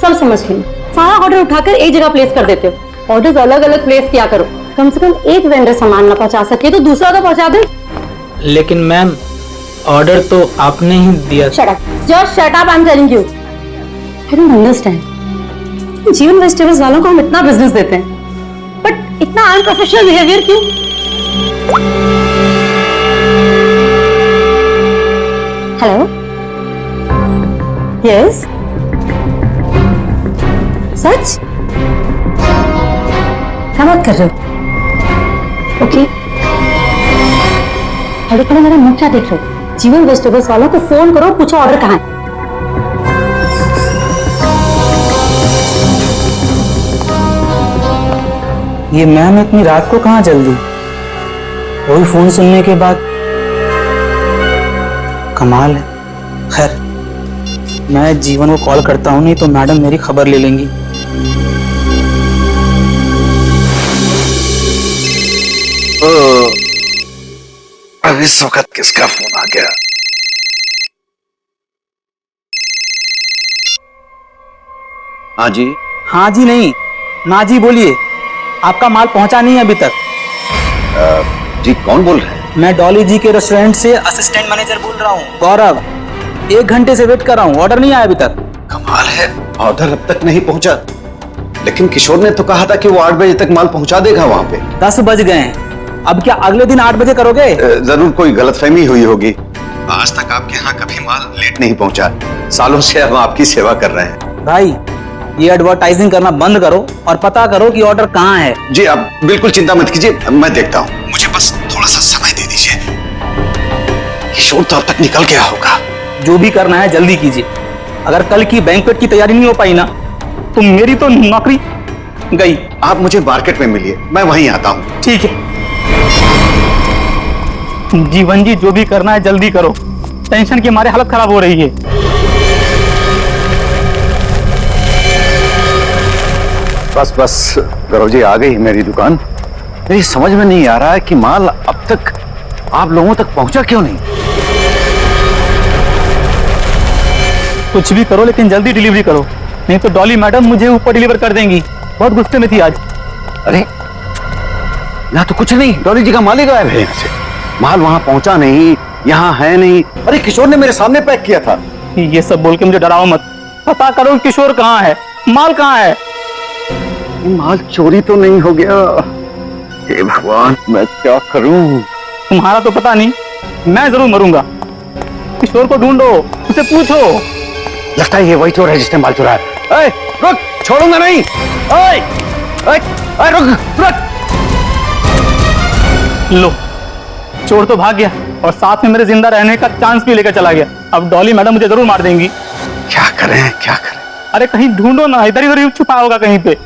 सब समझ गई। सारा ऑर्डर उठाकर एक जगह प्लेस कर देते हो। ऑर्डर्स अलग अलग प्लेस किया करो, कम से कम एक वेंडर सामान ना पहुंचा सके तो दूसरा तो पहुंचा दे। लेकिन मैम ऑर्डर तो आपने ही दिया। Shut up, just shut up, I am telling you. I don't understand, जीवन वेजिटेबल्स वालों को हम इतना बिजनेस देते हैं बट इतना अनप्रोफेशनल बिहेवियर क्यों? हेलो, यस, सच? क्या बात कर रहे हो? ओके, अरे पहले मेरा मुंह क्या देख रहे हो? जीवन वेजिटेबल्स वालों को फोन करो, पूछो ऑर्डर कहाँ है। ये मैम इतनी रात को कहाँ जल्दी? वही फोन सुनने के बाद, कमाल है। खैर मैं जीवन को कॉल करता हूँ, नहीं तो मैडम मेरी खबर ले लेंगी। अब इस वक्त किसका फोन आ गया? हाँ जी। हाँ जी नहीं, ना जी बोलिए। आपका माल पहुंचा नहीं है अभी तक। जी कौन बोल रहे हैं? मैं डॉली जी के रेस्टोरेंट से असिस्टेंट मैनेजर बोल रहा हूँ, गौरव। 1 घंटे से वेट कर रहा हूँ, ऑर्डर नहीं आया अभी तक। कमाल है, ऑर्डर अब तक नहीं पहुंचा। लेकिन किशोर ने तो कहा था कि वो 8 बजे तक माल पहुंचा देगा वहां पे। 10 बज गए हैं, अब क्या अगले दिन 8 बजे करोगे? जरूर कोई गलतफहमी हुई होगी। आज तक आपके यहाँ कभी माल लेट नहीं पहुंचा। सालों से हम आपकी सेवा कर रहे हैं। भाई ये एडवर्टाइजिंग करना बंद करो और पता करो कि ऑर्डर कहाँ है। जी आप बिल्कुल चिंता मत कीजिए, मैं देखता हूँ। मुझे बस थोड़ा सा समय दे दीजिए। किशोर तो अब तक निकल गया होगा। जो भी करना है जल्दी कीजिए। अगर कल की बैंक्वेट की तैयारी नहीं हो पाई ना तो मेरी तो नौकरी गई। आप मुझे मार्केट में मिलिए, मैं वहीं आता हूँ। ठीक है जीवन जी, जो भी करना है जल्दी करो, टेंशन की मारे हालत खराब हो रही है। बस गौरव जी, आ गई मेरी दुकान। मेरी समझ में नहीं आ रहा है कि माल अब तक आप लोगों तक पहुंचा क्यों नहीं। कुछ भी करो लेकिन जल्दी डिलीवरी करो, नहीं तो डॉली मैडम मुझे ऊपर डिलीवर कर देंगी। बहुत गुस्से में थी आज। अरे यहाँ तो कुछ नहीं, डॉली जी का माल ही गायब है यहाँ से। माल वहां पहुंचा नहीं, यहाँ है नहीं। अरे किशोर ने मेरे सामने पैक किया था। ये सब बोल के मुझे डराओ मत, पता करो किशोर कहाँ है, माल कहाँ है। माल चोरी तो नहीं हो गया? हे भगवान, मैं क्या करूं? तुम्हारा तो पता नहीं, मैं जरूर मरूंगा। किशोर को ढूंढो, उसे पूछो। लगता है ये वही चोर है जिसने माल चुराया। ए, रुक, छोड़ूंगा नहीं। ए, ए, ए, रुक। लो, चोर तो भाग गया और साथ में मेरे जिंदा रहने का चांस भी लेकर चला गया। अब डॉली मैडम मुझे जरूर मार देंगी। क्या करें क्या करें? अरे कहीं ढूंढो ना, इधर उधर छुपा होगा कहीं पे।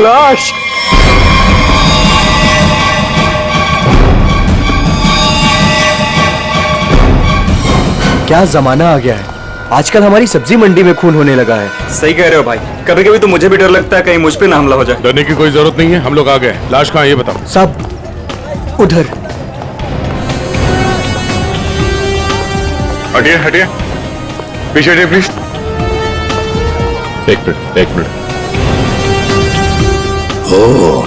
लाश। क्या जमाना आ गया है, आजकल हमारी सब्जी मंडी में खून होने लगा है। सही कह रहे हो भाई, कभी कभी तो मुझे भी डर लगता है कहीं मुझ पे ना हमला हो जाए। डरने की कोई जरूरत नहीं है, हम लोग आ गए। लाश कहाँ है ये बताओ। सब उधर। हटिए हटिए, पीछे हटिए प्लीज। एक मिनट। ओ,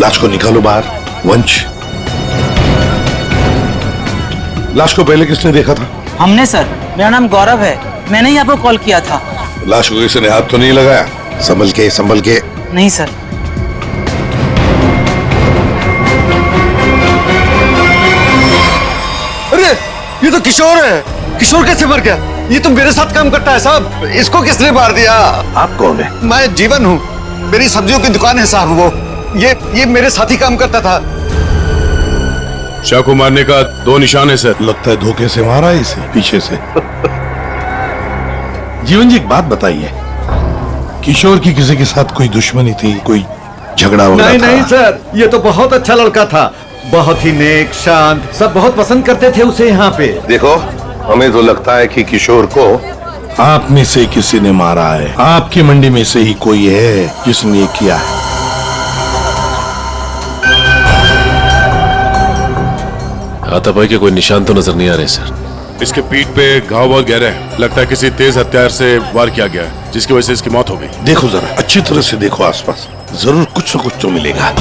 लाश को निकालो बाहर। वंश, लाश को पहले किसने देखा था? हमने सर, मेरा नाम गौरव है, मैंने ही आपको कॉल किया था। लाश को किसी ने हाथ तो नहीं लगाया? संभल के। नहीं सर। अरे ये तो किशोर है। किशोर कैसे मर गया? ये तो मेरे साथ काम करता है साहब, इसको किसने मार दिया? आप कौन है? मैं जीवन हूँ, मेरी सब्जियों की दुकान है साहब। वो ये मेरे साथ ही काम करता था। शाह को मारने का 2 निशान है सर। लगता है धोखे से मारा है इसे, पीछे से। जीवन जी, एक बात बताइए, किशोर की किसी के साथ कोई दुश्मनी थी, कोई झगड़ा वगैरह था? नहीं सर, ये तो बहुत अच्छा लड़का था, बहुत ही नेक, शांत, सब बहुत पसंद करते थे उसे यहाँ पे। देखो, हमें तो लगता है कि किशोर को आप में से किसी ने मारा है। आपकी मंडी में से ही कोई है जिसने ये किया है। हाथापाई के कोई निशान तो नजर नहीं आ रहे सर। इसके पीठ पे घाव बहुत गहरे हैं, लगता है किसी तेज हथियार से वार किया गया है, जिसकी वजह से इसकी मौत हो गई। देखो जरा, अच्छी तरह से देखो आसपास, जरूर कुछ न कुछ तो मिलेगा।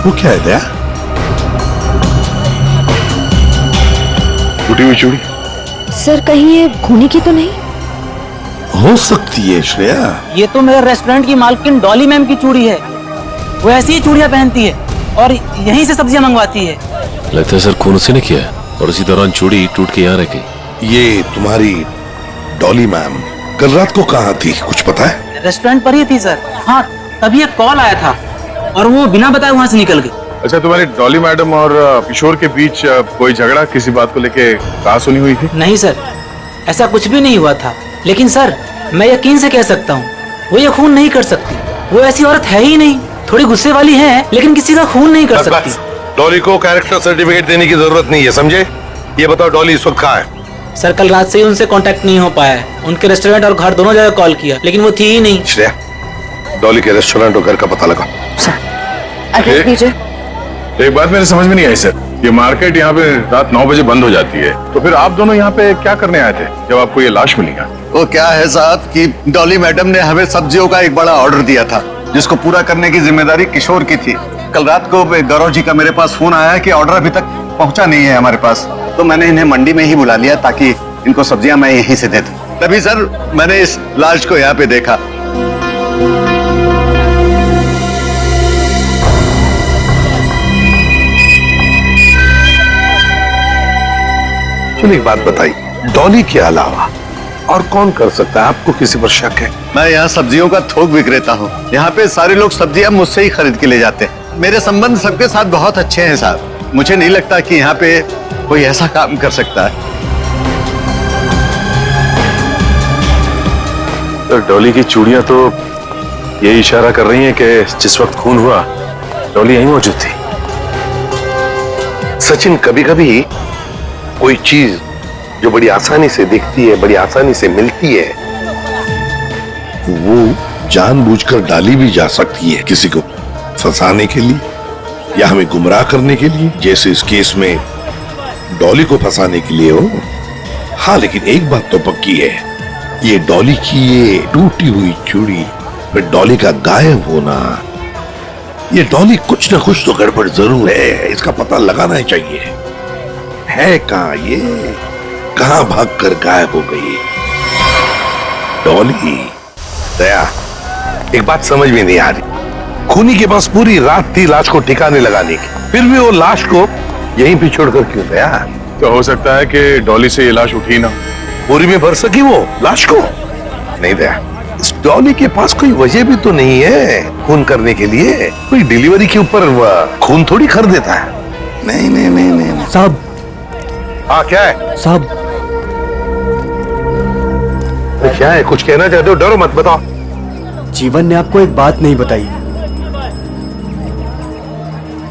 वो क्या है दया? टूटी हुई चूड़ी। सर कहीं ये खूनी की तो नहीं? हो सकती है श्रेया। ये तो मेरे रेस्टोरेंट की मालकिन डॉली मैम की चूड़ी है, वो ऐसी ही चूड़ियां पहनती है और यहीं से सब्जियां मंगवाती है। लगता है सर खून उसी ने किया है और उसी दौरान चूड़ी टूट के यहाँ रह गई। ये तुम्हारी डॉली मैम कल रात को कहाँ थी, कुछ पता है? रेस्टोरेंट पर ही थी सर। हाँ, तभी एक कॉल आया था और वो बिना बताए वहाँ से निकल गई। अच्छा, तुम्हारी डॉली मैडम और किशोर के बीच कोई झगड़ा किसी बात को लेके कहा सुनी हुई थी? नहीं सर, ऐसा कुछ भी नहीं हुआ था, लेकिन सर मैं यकीन से कह सकता हूँ वो ये खून नहीं कर सकती। वो ऐसी औरत है ही नहीं, थोड़ी गुस्से वाली है लेकिन किसी का खून नहीं कर सकती। डॉली को कैरेक्टर सर्टिफिकेट देने की जरूरत नहीं है, समझे? ये बताओ डॉली इस वक्त कहाँ है? सर कल रात से ही उनसे कांटेक्ट नहीं हो पाया है, उनके रेस्टोरेंट और घर दोनों जगह कॉल किया लेकिन वो थी ही नहीं। श्रेया, डॉली के रेस्टोरेंट और घर का पता लगा। एड्रेस दीजिए। एक बात मेरे समझ में नहीं आई सर, ये मार्केट यहाँ पे रात 9 बजे बंद हो जाती है, तो फिर आप दोनों यहाँ पे क्या करने आए थे जब आपको ये लाश मिली? वो क्या है साहब कि डॉली मैडम ने हमें सब्जियों का एक बड़ा ऑर्डर दिया था, जिसको पूरा करने की जिम्मेदारी किशोर की थी। कल रात को गौरव जी का मेरे पास फोन आया कि ऑर्डर अभी तक पहुंचा नहीं है हमारे पास, तो मैंने इन्हें मंडी में ही बुला लिया ताकि इनको सब्जियां मैं यहीं से दे दूं। तभी सर मैंने इस लाश को यहाँ पे देखा। चलिए एक बात बताइए, डॉली के अलावा और कौन कर सकता है? आपको किसी पर शक है? मैं यहाँ सब्जियों का थोक विक्रेता हूँ, यहाँ पे सारे लोग सब्जियां मुझसे ही खरीद के ले जाते हैं। मेरे संबंध सबके साथ बहुत अच्छे हैं साहब, मुझे नहीं लगता कि यहाँ पे कोई ऐसा काम कर सकता है। तो डॉली की चूड़ियां तो ये इशारा कर रही हैं कि जिस वक्त खून हुआ डॉली यहीं मौजूद थी। सचिन, कभी कभी कोई चीज जो बड़ी आसानी से दिखती है, बड़ी आसानी से मिलती है, वो जानबूझकर डाली भी जा सकती है किसी को फंसाने के लिए या हमें गुमराह करने के लिए, जैसे इस केस में डॉली को फंसाने के लिए हो। हाँ, लेकिन एक बात तो पक्की है, ये डॉली की ये टूटी हुई चूड़ी, फिर डॉली का गायब होना, ये डॉली कुछ ना कुछ तो गड़बड़ जरूर है, इसका पता लगाना ही चाहिए। है कहाँ ये, कहाँ भागकर गायब हो गई डॉली? दया, एक बात समझ में नहीं आ रही, खूनी के पास पूरी रात थी लाश को ठिकाने लगाने की, फिर भी वो लाश को यहीं पे छोड़कर क्यों गया? तो हो सकता है कि डॉली से ये लाश उठी ना। बोरी में भर सकी वो लाश को? नहीं दया, इस डॉली के पास कोई वजह भी तो नहीं है खून करने के लिए। कोई डिलीवरी के ऊपर खून थोड़ी कर देता है। नहीं नहीं नहीं नहीं साहब। हाँ क्या है साहब? क्या है? कुछ कहना चाहते हो? डरो मत, बताओ। जीवन ने आपको एक बात नहीं बताई।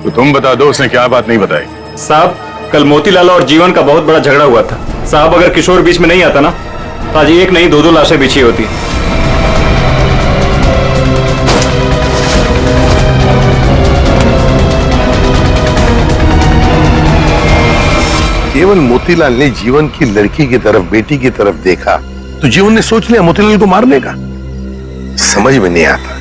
तो तुम बता दो उसने क्या बात नहीं बताई। साहब, कल मोतीलाल और जीवन का बहुत बड़ा झगड़ा हुआ था। साहब, अगर किशोर बीच में नहीं आता ना तो आज एक नहीं दो लाशें बिछी होती। केवल मोतीलाल ने जीवन की लड़की की तरफ, बेटी की तरफ देखा तो जीवन ने सोच लिया मोतीलाल को मारने का। समझ में नहीं आता।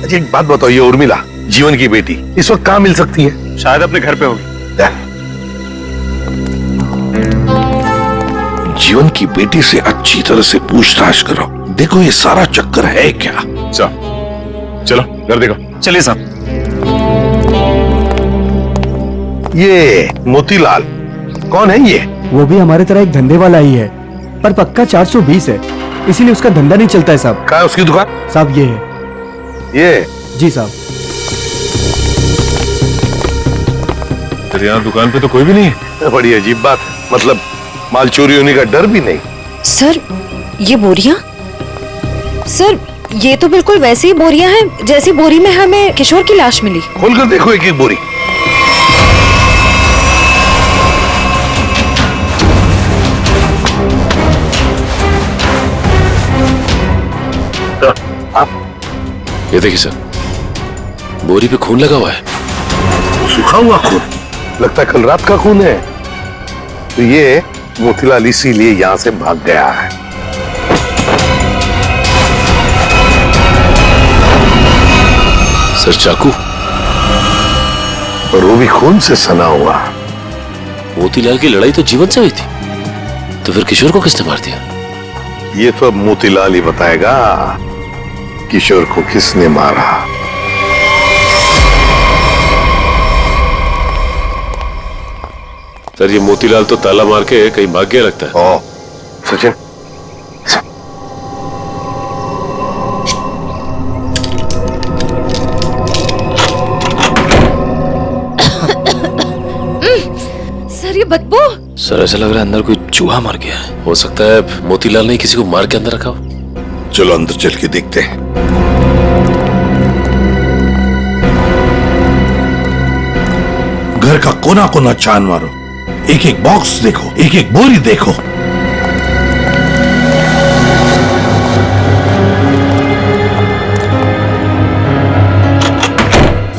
अच्छा एक बात बताओ, ये उर्मिला जीवन की बेटी इस वक्त कहाँ मिल सकती है? शायद अपने घर पे होगी। जीवन की बेटी से अच्छी तरह से पूछताछ करो, देखो ये सारा चक्कर है क्या। चलो घर देखो। चलिए साहब। ये मोतीलाल कौन है? ये वो भी हमारे तरह एक धंधे वाला ही है, पर पक्का 420 है, इसीलिए उसका धंधा नहीं चलता है साहब। कहाँ है उसकी दुकान? साहब ये है। ये? जी साहब। तेरे यहाँ दुकान पे तो कोई भी नहीं है। बड़ी अजीब बात, मतलब माल चोरी होने का डर भी नहीं। सर ये बोरियां? सर ये तो बिल्कुल वैसी ही बोरियां हैं जैसी बोरी में हमें किशोर की लाश मिली। खोलकर देखो एक एक बोरी। ये देखिए सर, बोरी पे खून लगा हुआ है। सूखा हुआ खून? लगता है कल रात का खून है। तो ये मोतीलाल इसीलिए यहां से भाग गया है। सर चाकू, और वो भी खून से सना हुआ। मोतीलाल की लड़ाई तो जीवन से हुई थी, तो फिर किशोर को किसने मार दिया? ये तो अब मोतीलाल ही बताएगा किशोर को किसने मारा। सर ये मोतीलाल तो ताला मार के कहीं भाग गया लगता है। ओ, सचिन सर ये बदबू। सर ऐसा लग रहा है अंदर कोई चूहा मर गया है। हो सकता है मोतीलाल ने किसी को मार के अंदर रखा हो। चलो अंदर चल के देखते हैं। घर का कोना कोना छान मारो, एक एक बॉक्स देखो, एक एक बोरी देखो।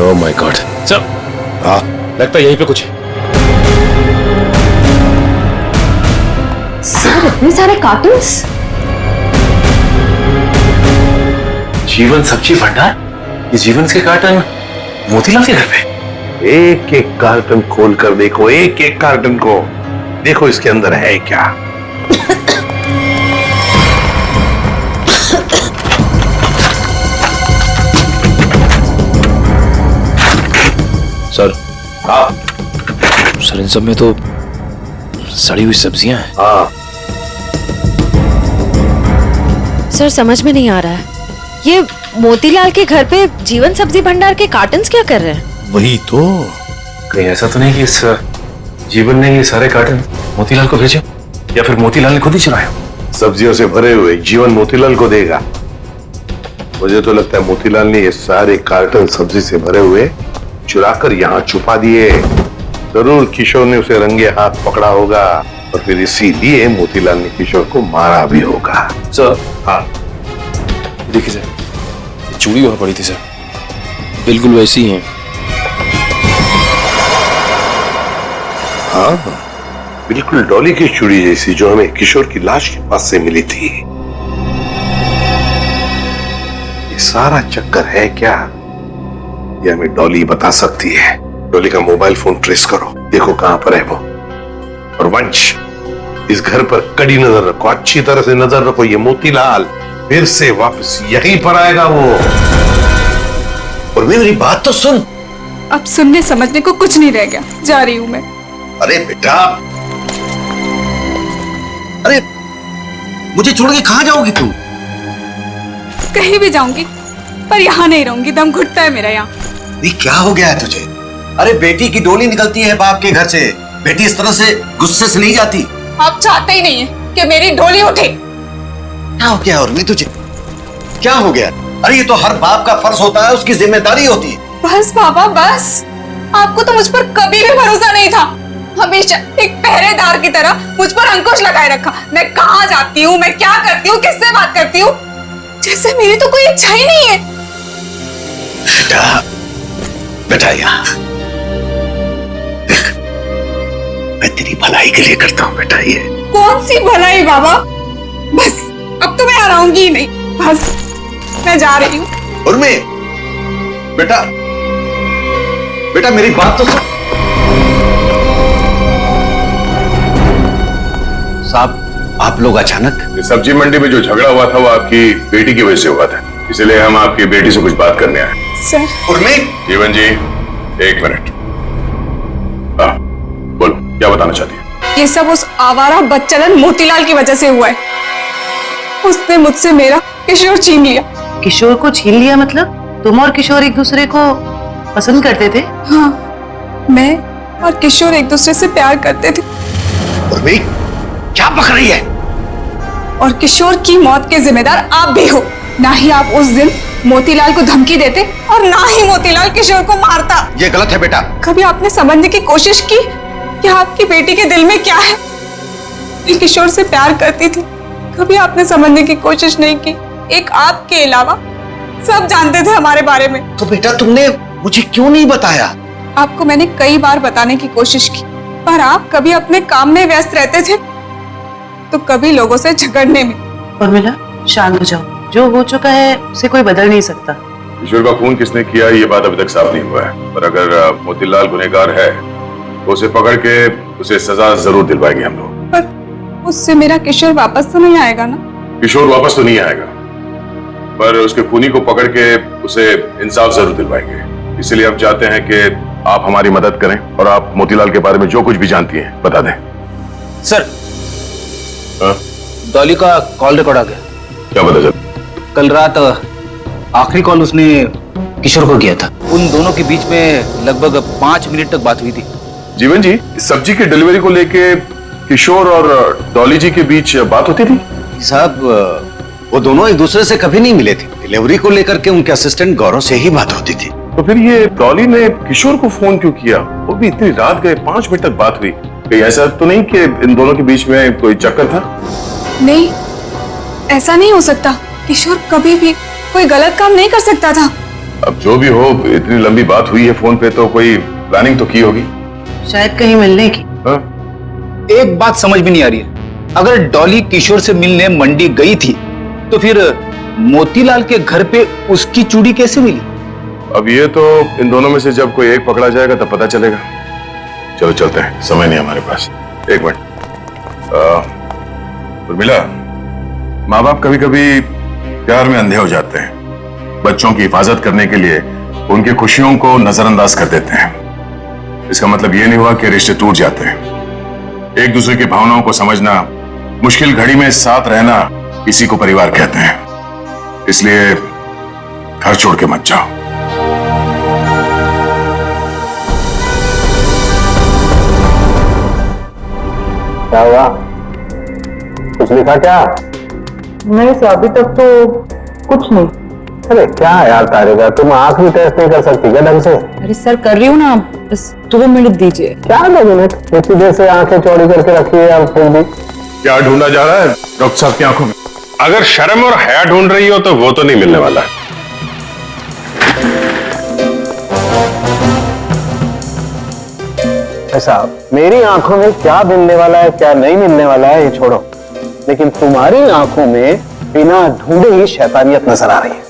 Oh my God. सर लगता है यहीं पे कुछ है। सर इतने सारे कार्टून्स। जीवन सब्जी भंडार? ये जीवन के कार्टन मोतीलाल के घर पे? एक एक कार्टन खोल कर देखो, एक एक कार्टन को देखो, इसके अंदर है क्या। सर हाँ सर, इन सब में तो सड़ी हुई सब्जियां हैं। हाँ सर समझ में नहीं आ रहा है, ये मोतीलाल के घर पे जीवन सब्जी भंडार के कार्टन्स क्या कर रहे हैं? वही तो। कहीं ऐसा तो नहीं कि इस जीवन ने ये सारे कार्टन मोतीलाल को भेजे, या फिर मोतीलाल ने खुद ही चुराया? सब्जियों से भरे हुए जीवन मोतीलाल को देगा? मुझे तो लगता है मोतीलाल ने ये सारे कार्टन सब्जी से भरे हुए चुराकर यहाँ छुपा दिए। जरूर किशोर ने उसे रंगे हाथ पकड़ा होगा, और फिर इसीलिए मोतीलाल ने किशोर को मारा भी होगा। सर हाँ देखिए सर, चूड़ी वहां पड़ी थी सर, बिल्कुल वैसी ही है। हाँ बिल्कुल डॉली की चूड़ी जैसी, जो हमें किशोर की लाश के पास से मिली थी। ये सारा चक्कर है क्या, ये हमें डॉली बता सकती है। डॉली का मोबाइल फोन ट्रेस करो, देखो कहां पर है वो। और वंश, इस घर पर कड़ी नजर रखो, अच्छी तरह से नजर रखो। ये मोतीलाल फिर से वापस यहीं पर आएगा वो। और मेरी बात तो सुन, अब सुनने समझने को कुछ नहीं रह गया, जा रही हूँ मैं। अरे बेटा, अरे मुझे छोड़ के कहाँ जाओगी तुम? कहीं भी जाऊंगी पर यहाँ नहीं रहूंगी, दम घुटता है मेरा यहाँ। ये क्या हो गया है तुझे? अरे बेटी की डोली निकलती है बाप के घर से, बेटी इस तरह से गुस्से से नहीं जाती। आप चाहते ही नहीं है कि मेरी डोली उठे। क्या हो गया उर्मी तुझे? क्या हो गया? अरे ये तो हर बाप का फर्ज होता है, उसकी जिम्मेदारी होती है। बस पापा बस, आपको तो मुझ पर कभी भी भरोसा नहीं था। हमेशा एक पहरेदार की तरह मुझ पर अंकुश लगाए रखा। मैं कहाँ जाती हूँ, मैं क्या करती हूँ, किससे बात करती हूँ, जैसे मेरी तो कोई इच्छा ही नहीं है। बेटा, बेटा यहाँ देख, मैं तेरी भलाई के लिए करता हूँ बेटा। ये कौन सी भलाई बाबा? बस अब तो मैं आऊंगी ही नहीं, बस मैं जा रही हूँ। उर्मी, बेटा बेटा मेरी बात तो सुन। साहब, आप लोग अचानक? सब्जी मंडी में जो झगड़ा हुआ था वो आपकी बेटी की वजह से हुआ था, इसलिए हम आपकी बेटी से कुछ बात करने आए। सर। उर्मी। जीवन जी, एक मिनट। बोलो, क्या बताना चाहती है? ये सब उस आवारा बच्चलन मोतीलाल की वजह से हुआ है। उसने मुझसे मेरा किशोर छीन लिया। किशोर को छीन लिया मतलब तुम और किशोर एक दूसरे को पसंद करते थे? हाँ, मैं और किशोर एक दूसरे से प्यार करते थे। उर्मी, क्या पक रही है? और किशोर की मौत के जिम्मेदार आप भी हो। ना ही आप उस दिन मोतीलाल को धमकी देते और ना ही मोतीलाल किशोर को मारता। ये गलत है बेटा। कभी आपने समझने की कोशिश की कि आपकी बेटी के दिल में क्या है? मैं किशोर से प्यार करती थी, कभी आपने समझने की कोशिश नहीं की। एक आपके अलावा सब जानते थे हमारे बारे में। तो बेटा तुमने मुझे क्यों नहीं बताया? आपको मैंने कई बार बताने की कोशिश की, पर आप कभी अपने काम में व्यस्त रहते थे तो कभी लोगों से झगड़ने में। उर्मिला, शांत हो जाओ। जो हो चुका है उसे कोई बदल नहीं सकता। किशोर का खून किसने किया ये बात अभी तक साफ नहीं हुआ है, पर अगर मोतीलाल गुनहगार है तो उसे पकड़ के उसे सजा जरूर दिलवाएंगे हम लोग। पर उससे मेरा किशोर वापस तो नहीं आएगा ना? किशोर वापस तो नहीं आएगा, पर उसके खूनी को पकड़ के उसे इंसाफ जरूर दिलवाएंगे। इसलिए हम चाहते हैं कि आप हमारी मदद करें और आप मोतीलाल के बारे में जो कुछ भी जानती हैं बता दें। सर, डॉली का कॉल रिकॉर्ड आ गया। क्या पता चला? कल रात आखिरी कॉल उसने किशोर को किया था। उन दोनों के बीच में लगभग 5 मिनट तक बात हुई थी। जीवन जी, सब्जी की डिलीवरी को लेके किशोर और डॉली जी के बीच बात होती थी? साहब, वो दोनों एक दूसरे से कभी नहीं मिले थे। डिलीवरी को लेकर के उनके असिस्टेंट गौरव से ही बात होती थी। तो फिर ये डॉली ने किशोर को फोन क्यों किया? वो भी इतनी रात गए, 5 मिनट तक बात हुई। कहीं ऐसा तो नहीं कि इन दोनों के बीच में कोई चक्कर था? नहीं, ऐसा नहीं हो सकता। किशोर कभी भी कोई गलत काम नहीं कर सकता था। अब जो भी हो, इतनी लंबी बात हुई है फोन पे तो कोई प्लानिंग तो की होगी। शायद कहीं मिलने की। एक बात समझ में नहीं आ रही है, अगर डॉली किशोर से मिलने मंडी गई थी तो फिर मोतीलाल के घर पे उसकी चूड़ी कैसे मिली? अब ये तो इन दोनों में से जब कोई एक पकड़ा जाएगा तब पता चलेगा। चलो चलते हैं, समय नहीं हमारे पास। एक मिनट। उर्मिला, माँ बाप कभी कभी प्यार में अंधे हो जाते हैं। बच्चों की हिफाजत करने के लिए उनकी खुशियों को नजरअंदाज कर देते हैं। इसका मतलब ये नहीं हुआ कि रिश्ते टूट जाते हैं। एक दूसरे की भावनाओं को समझना, मुश्किल घड़ी में साथ रहना, इसी को परिवार कहते हैं। इसलिए घर छोड़ के मत जाओ। क्या हुआ? कुछ लिखा क्या? नहीं सर, अभी तक तो कुछ नहीं। अरे क्या यार तारेगा, तुम आंख भी टेस्ट नहीं कर सकती क्या ढंग से? अरे सर कर रही हूँ ना, बस 2 मिनट दीजिए। क्या 2 मिनट? इतनी देर से आंखें चौड़ी करके रखी है अब फिर भी। क्या ढूंढा जा रहा है डॉक्टर साहब की आंखों में? अगर शर्म और हया ढूंढ रही हो तो वो तो नहीं मिलने वाला। साहब, मेरी आंखों में क्या मिलने वाला है क्या नहीं मिलने वाला है ये छोड़ो, लेकिन तुम्हारी आंखों में बिना ढूंढे ही शैतानियत नजर आ रही है।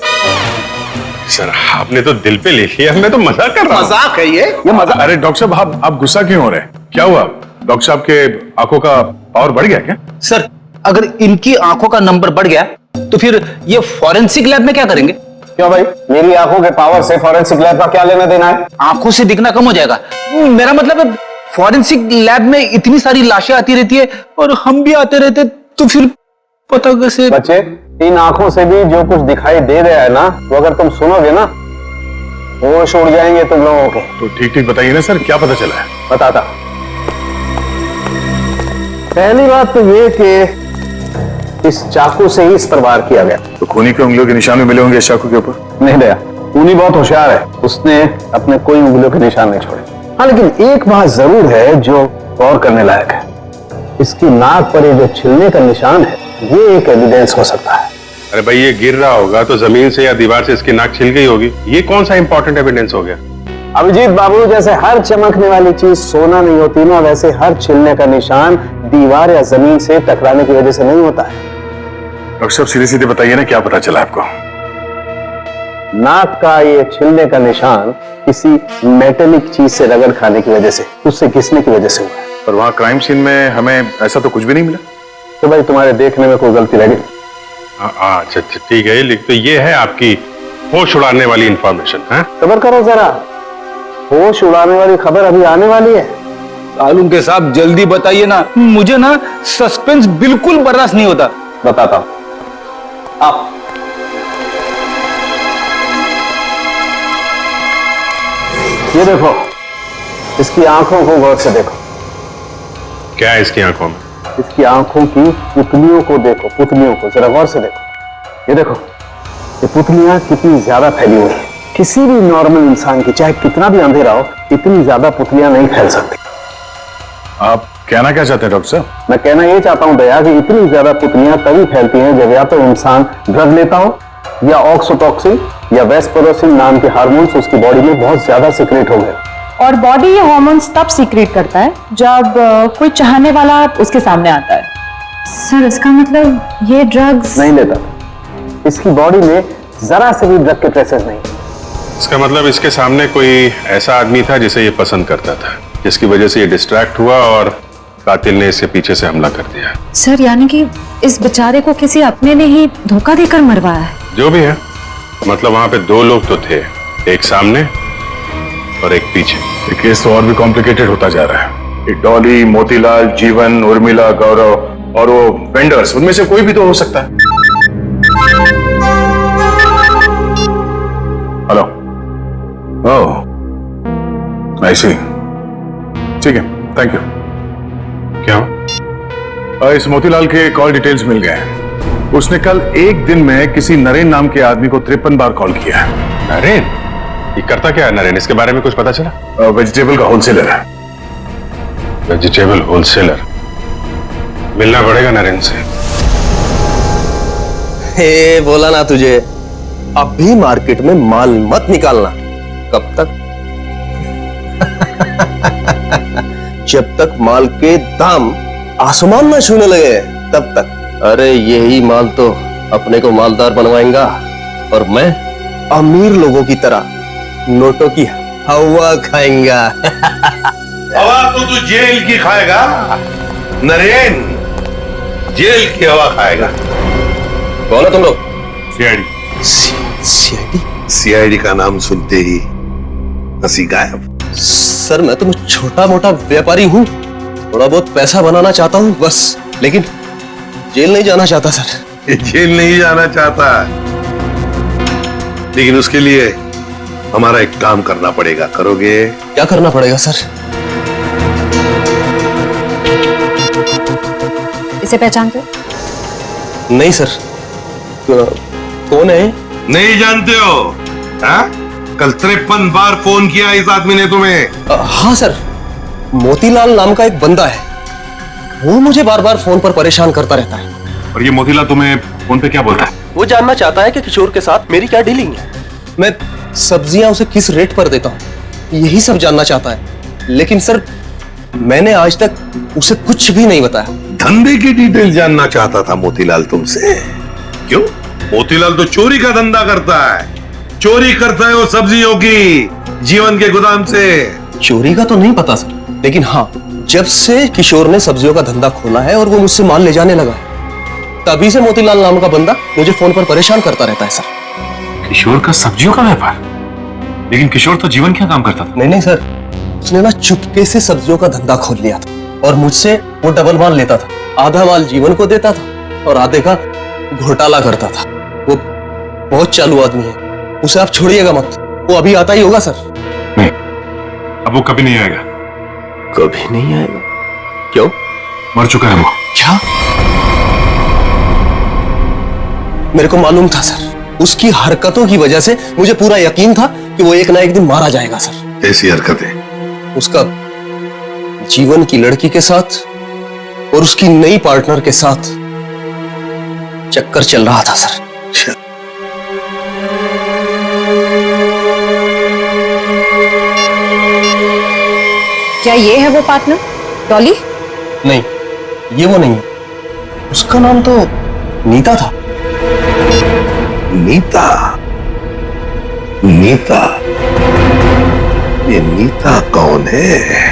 सर, आपने तो दिल पे ले लिया, मैं तो मजाक कर रहा हूं। मजाक है ये मजाक। अरे डॉक्टर साहब, आप गुस्सा क्यों हो रहे हैं? क्या हुआ? डॉक्टर साहब के आंखों का पावर बढ़ गया क्या? सर, अगर इनकी आंखों का नंबर बढ़ गया तो फिर ये फॉरेंसिक लैब में क्या करेंगे? क्यों भाई, मेरी आंखों के पावर से फॉरेंसिक लैब का क्या लेना देना है? आंखों से दिखना कम हो जाएगा। मेरा मतलब है फॉरेंसिक लैब में इतनी सारी लाशें आती रहती है और हम भी आते रहते, तो फिर पता कैसे? बच्चे, इन आंखों से भी जो कुछ दिखाई दे रहा है ना, वो अगर तुम सुनोगे ना, होश उड़ जाएंगे तुम लोगों के। तो ठीक ठीक बताइए ना सर, क्या पता चला है? बताता। पहली बात तो ये कि इस चाकू से ही इस पर वार किया गया। तो खूनी के उंगलियों के निशान भी मिले होंगे इस चाकू के ऊपर? नहीं दया, खूनी बहुत होशियार है, उसने अपने कोई उंगलियों के निशान नहीं छोड़े। हाँ, लेकिन एक बात जरूर है जो गौर करने लायक है। इसकी नाक पर ये जो छिलने का निशान है, ये एक एविडेंस हो सकता है। अरे भाई, ये गिर रहा होगा तो जमीन से या दीवार से इसकी नाक छिल गई होगी। ये कौन सा इंपॉर्टेंट एविडेंस हो गया? अभिजीत बाबू, जैसे हर चमकने वाली चीज सोना नहीं होती ना, वैसे हर छिलने का निशान दीवार या जमीन से टकराने की वजह से नहीं होता है। डॉक्टर साहब सीधे सीधे बताइए ना, क्या पता चला आपको? नाक का ये छिलने का निशान किसी मेटेलिक चीज से रगड़ खाने की वजह से, उससे घिसने की वजह से हुआ है। पर वहां क्राइम सीन में हमें ऐसा तो कुछ भी नहीं मिला। तो भाई, तुम्हारे देखने में कोई गलती लगी? अच्छा ठीक है, तो ये है आपकी होश उड़ाने वाली इंफॉर्मेशन है? खबर करो जरा, होश उड़ाने वाली खबर अभी आने वाली है। तालुम के साहब जल्दी बताइए ना, मुझे ना सस्पेंस बिल्कुल बर्दाश्त नहीं होता। बताता हूं। आप ये देखो, इसकी आंखों को गौर से देखो। क्या है इसकी आंखों में? इसकी आंखों की पुतलियों को देखो, पुतलियों को जरा गौर से देखो। ये देखो, ये पुतलियां कितनी ज्यादा फैली हुई हैं। किसी भी नॉर्मल इंसान की, चाहे कितना भी अंधेरा हो, इतनी ज्यादा पुतलियां नहीं फैल सकती। आप कहना क्या चाहते हैं डॉक्टर साहब? मैं कहना ये चाहता हूं दया कि इतनी ज्यादा पुतलियां तभी फैलती हैं जब या तो इंसान ड्रग लेता हो, या ऑक्सीटोसिन या वेस्परोसिन नाम के हार्मोन्स उसकी बॉडी में बहुत ज्यादा सीक्रेट हो गए। और बॉडी ये हार्मोन्स तब सीक्रेट करता है जब कोई चाहने वाला उसके सामने आता है। सर, इसका मतलब ये ड्रग्स नहीं लेता। इसकी बॉडी में जरा से भी ड्रग के ट्रेसेस नहीं। इसका मतलब इसके सामने कोई ऐसा आदमी था जिसे ये पसंद करता था, जिसकी वजह से ये डिस्ट्रैक्ट हुआ और कातिल ने इसके पीछे से हमला कर दिया। सर, यानी कि इस बेचारे को किसी अपने ने ही धोखा देकर मरवाया है। जो भी है, मतलब वहां पे दो लोग तो थे, एक सामने और एक पीछे। ये केस तो और भी कॉम्प्लिकेटेड होता जा रहा है। ये डॉली, मोतीलाल, जीवन, उर्मिला, गौरव और वो वेंडर्स, उनमें से कोई भी तो हो सकता है। हेलो, ओह आई सी, ठीक है, थैंक यू। क्या? इस मोतीलाल के कॉल डिटेल्स मिल गए हैं। उसने कल एक दिन में किसी नरेन नाम के आदमी को 53 बार कॉल किया है। नरेन? ये करता क्या है नरेन? इसके बारे में कुछ पता चला? वेजिटेबल का होलसेलर है। Vegetable wholesaler? मिलना पड़ेगा नरेन से। हे, बोला ना तुझे, अब भी मार्केट में माल मत निकालना। कब तक? जब तक माल के दाम आसमान ना छूने लगे, तब तक। अरे यही माल तो अपने को मालदार बनवाएगा, और मैं अमीर लोगों की तरह नोटों की हवा खाएंगा। हवा तो तू जेल की खाएगा नरेन, जेल की हवा खाएगा। कौन है तुम लोग? सीआईडी। सीआईडी? सीआईडी का नाम सुनते ही हंसी गायब। सर, मैं तो छोटा मोटा व्यापारी हूँ, थोड़ा बहुत पैसा बनाना चाहता हूँ बस, लेकिन जेल नहीं जाना चाहता सर। जेल नहीं जाना चाहता, लेकिन उसके लिए हमारा एक काम करना पड़ेगा। करोगे? क्या करना पड़ेगा सर? इसे पहचानते? नहीं सर। कौन है? नहीं जानते हो? हाँ? कल 53 बार फोन किया इस आदमी ने तुम्हें। हाँ सर, मोतीलाल नाम का एक बंदा है, वो मुझे बार बार फोन पर परेशान करता रहता है। और ये मोतीलाल तुम्हें फोन पे क्या बोलता है? वो जानना चाहता है कि किशोर के साथ मेरी क्या डीलिंग है, मैं सब्जियां उसे किस रेट पर देता हूँ, यही सब जानना चाहता है। लेकिन सर, मैंने आज तक उसे कुछ भी नहीं बताया। धंधे की डिटेल जानना चाहता था मोतीलाल तुमसे। क्यों? मोतीलाल तो चोरी का धंधा करता है। चोरी करता है वो सब्जियों की, जीवन के गोदाम से। चोरी का तो नहीं पता सर, लेकिन हाँ, जब से किशोर ने सब्जियों का धंधा खोला है और वो मुझसे माल ले जाने लगा, तभी से मोतीलाल नाम का बंदा मुझे फोन पर परेशान करता रहता है सर। किशोर का सब्जियों का व्यापार? लेकिन किशोर तो जीवन क्या काम करता था? नहीं सर, उसने ना चुपके से सब्जियों का धंधा खोल लिया था और मुझसे वो डबल माल लेता था। आधा माल जीवन को देता था और आधे का घोटाला करता था। वो बहुत चालू आदमी है, उसे आप छोड़िएगा मत। वो अभी आता ही होगा सर। नहीं, अब वो कभी नहीं आएगा। कभी नहीं आएगा? क्यों? मर चुका है वो। क्या? मेरे को मालूम था सर, उसकी हरकतों की वजह से मुझे पूरा यकीन था कि वो एक ना एक दिन मारा जाएगा सर। कैसी हरकतें? उसका जीवन की लड़की के साथ और उसकी नई पार्टनर के साथ चक्कर चल रहा था सर। क्या ये है वो पार्टनर, डॉली? नहीं, ये वो नहीं है। उसका नाम तो नीता था। नीता? नीता? ये नीता कौन है?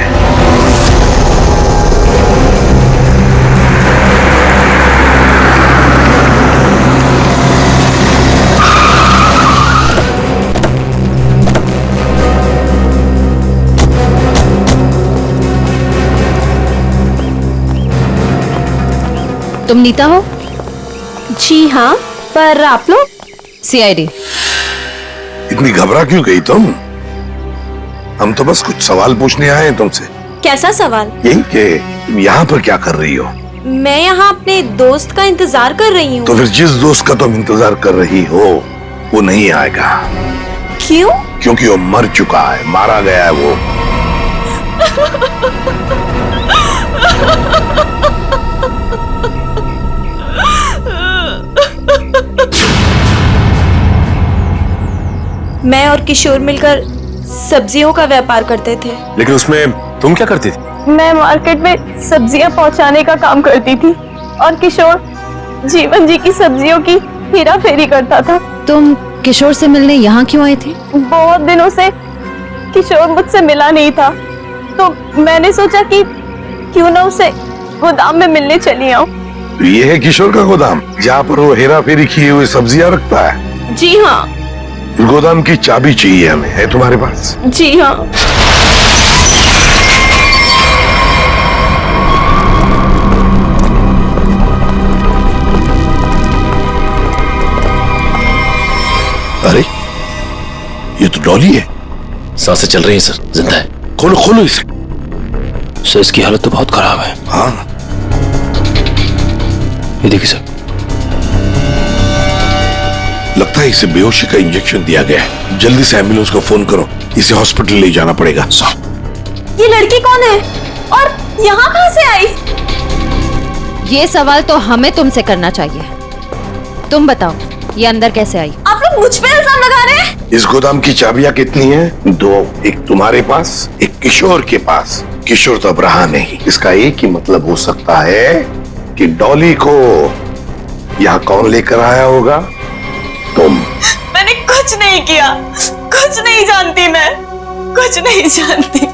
तुम नीता हो? जी हाँ, पर आप लोग? सीआईडी। इतनी घबरा क्यों गई तुम? हम तो बस कुछ सवाल पूछने आए हैं तुमसे। कैसा सवाल? यही कि तुम यहाँ पर क्या कर रही हो? मैं यहाँ अपने दोस्त का इंतजार कर रही हूँ। तो फिर जिस दोस्त का तुम इंतजार कर रही हो वो नहीं आएगा। क्यों? क्योंकि वो मर चुका है, मारा गया है वो। मैं और किशोर मिलकर सब्जियों का व्यापार करते थे। लेकिन उसमें तुम क्या करती थी? मैं मार्केट में सब्जियां पहुंचाने का काम करती थी और किशोर जीवन जी की सब्जियों की हेरा फेरी करता था। तुम किशोर से मिलने यहाँ क्यों आए थे? बहुत दिनों से किशोर मुझसे मिला नहीं था, तो मैंने सोचा कि क्यों ना उसे गोदाम में मिलने चली आऊं। तो ये है किशोर का गोदाम जहाँ पर वो हेरा फेरी किए हुए सब्जियां रखता है? जी हाँ। गोदाम की चाबी चाहिए हमें, है तुम्हारे पास? जी हाँ। अरे ये तो डॉली है। सांसें चल रही हैं सर, जिंदा है। खोलो खोलो इसे। सर इसकी हालत तो बहुत खराब है। हाँ ये देखिए सर, लगता है इसे बेहोशी का इंजेक्शन दिया गया है। जल्दी से एम्बुलेंस को फोन करो, इसे हॉस्पिटल ले जाना पड़ेगा। ये लड़की कौन है और यहाँ कहाँ से आई? ये सवाल तो हमें तुमसे करना चाहिए। तुम बताओ, ये अंदर कैसे आई? आप लोग मुझ पे इल्जाम लगा रहे हैं? इस गोदाम की चाबियां कितनी हैं? 2, एक तुम्हारे पास, एक किशोर के पास। किशोर तो अब रहा नहीं। इसका एक ही मतलब हो सकता है कि डॉली को यहाँ कौन लेकर आया होगा? तुम। मैंने कुछ नहीं किया, कुछ नहीं जानती मैं, कुछ नहीं जानती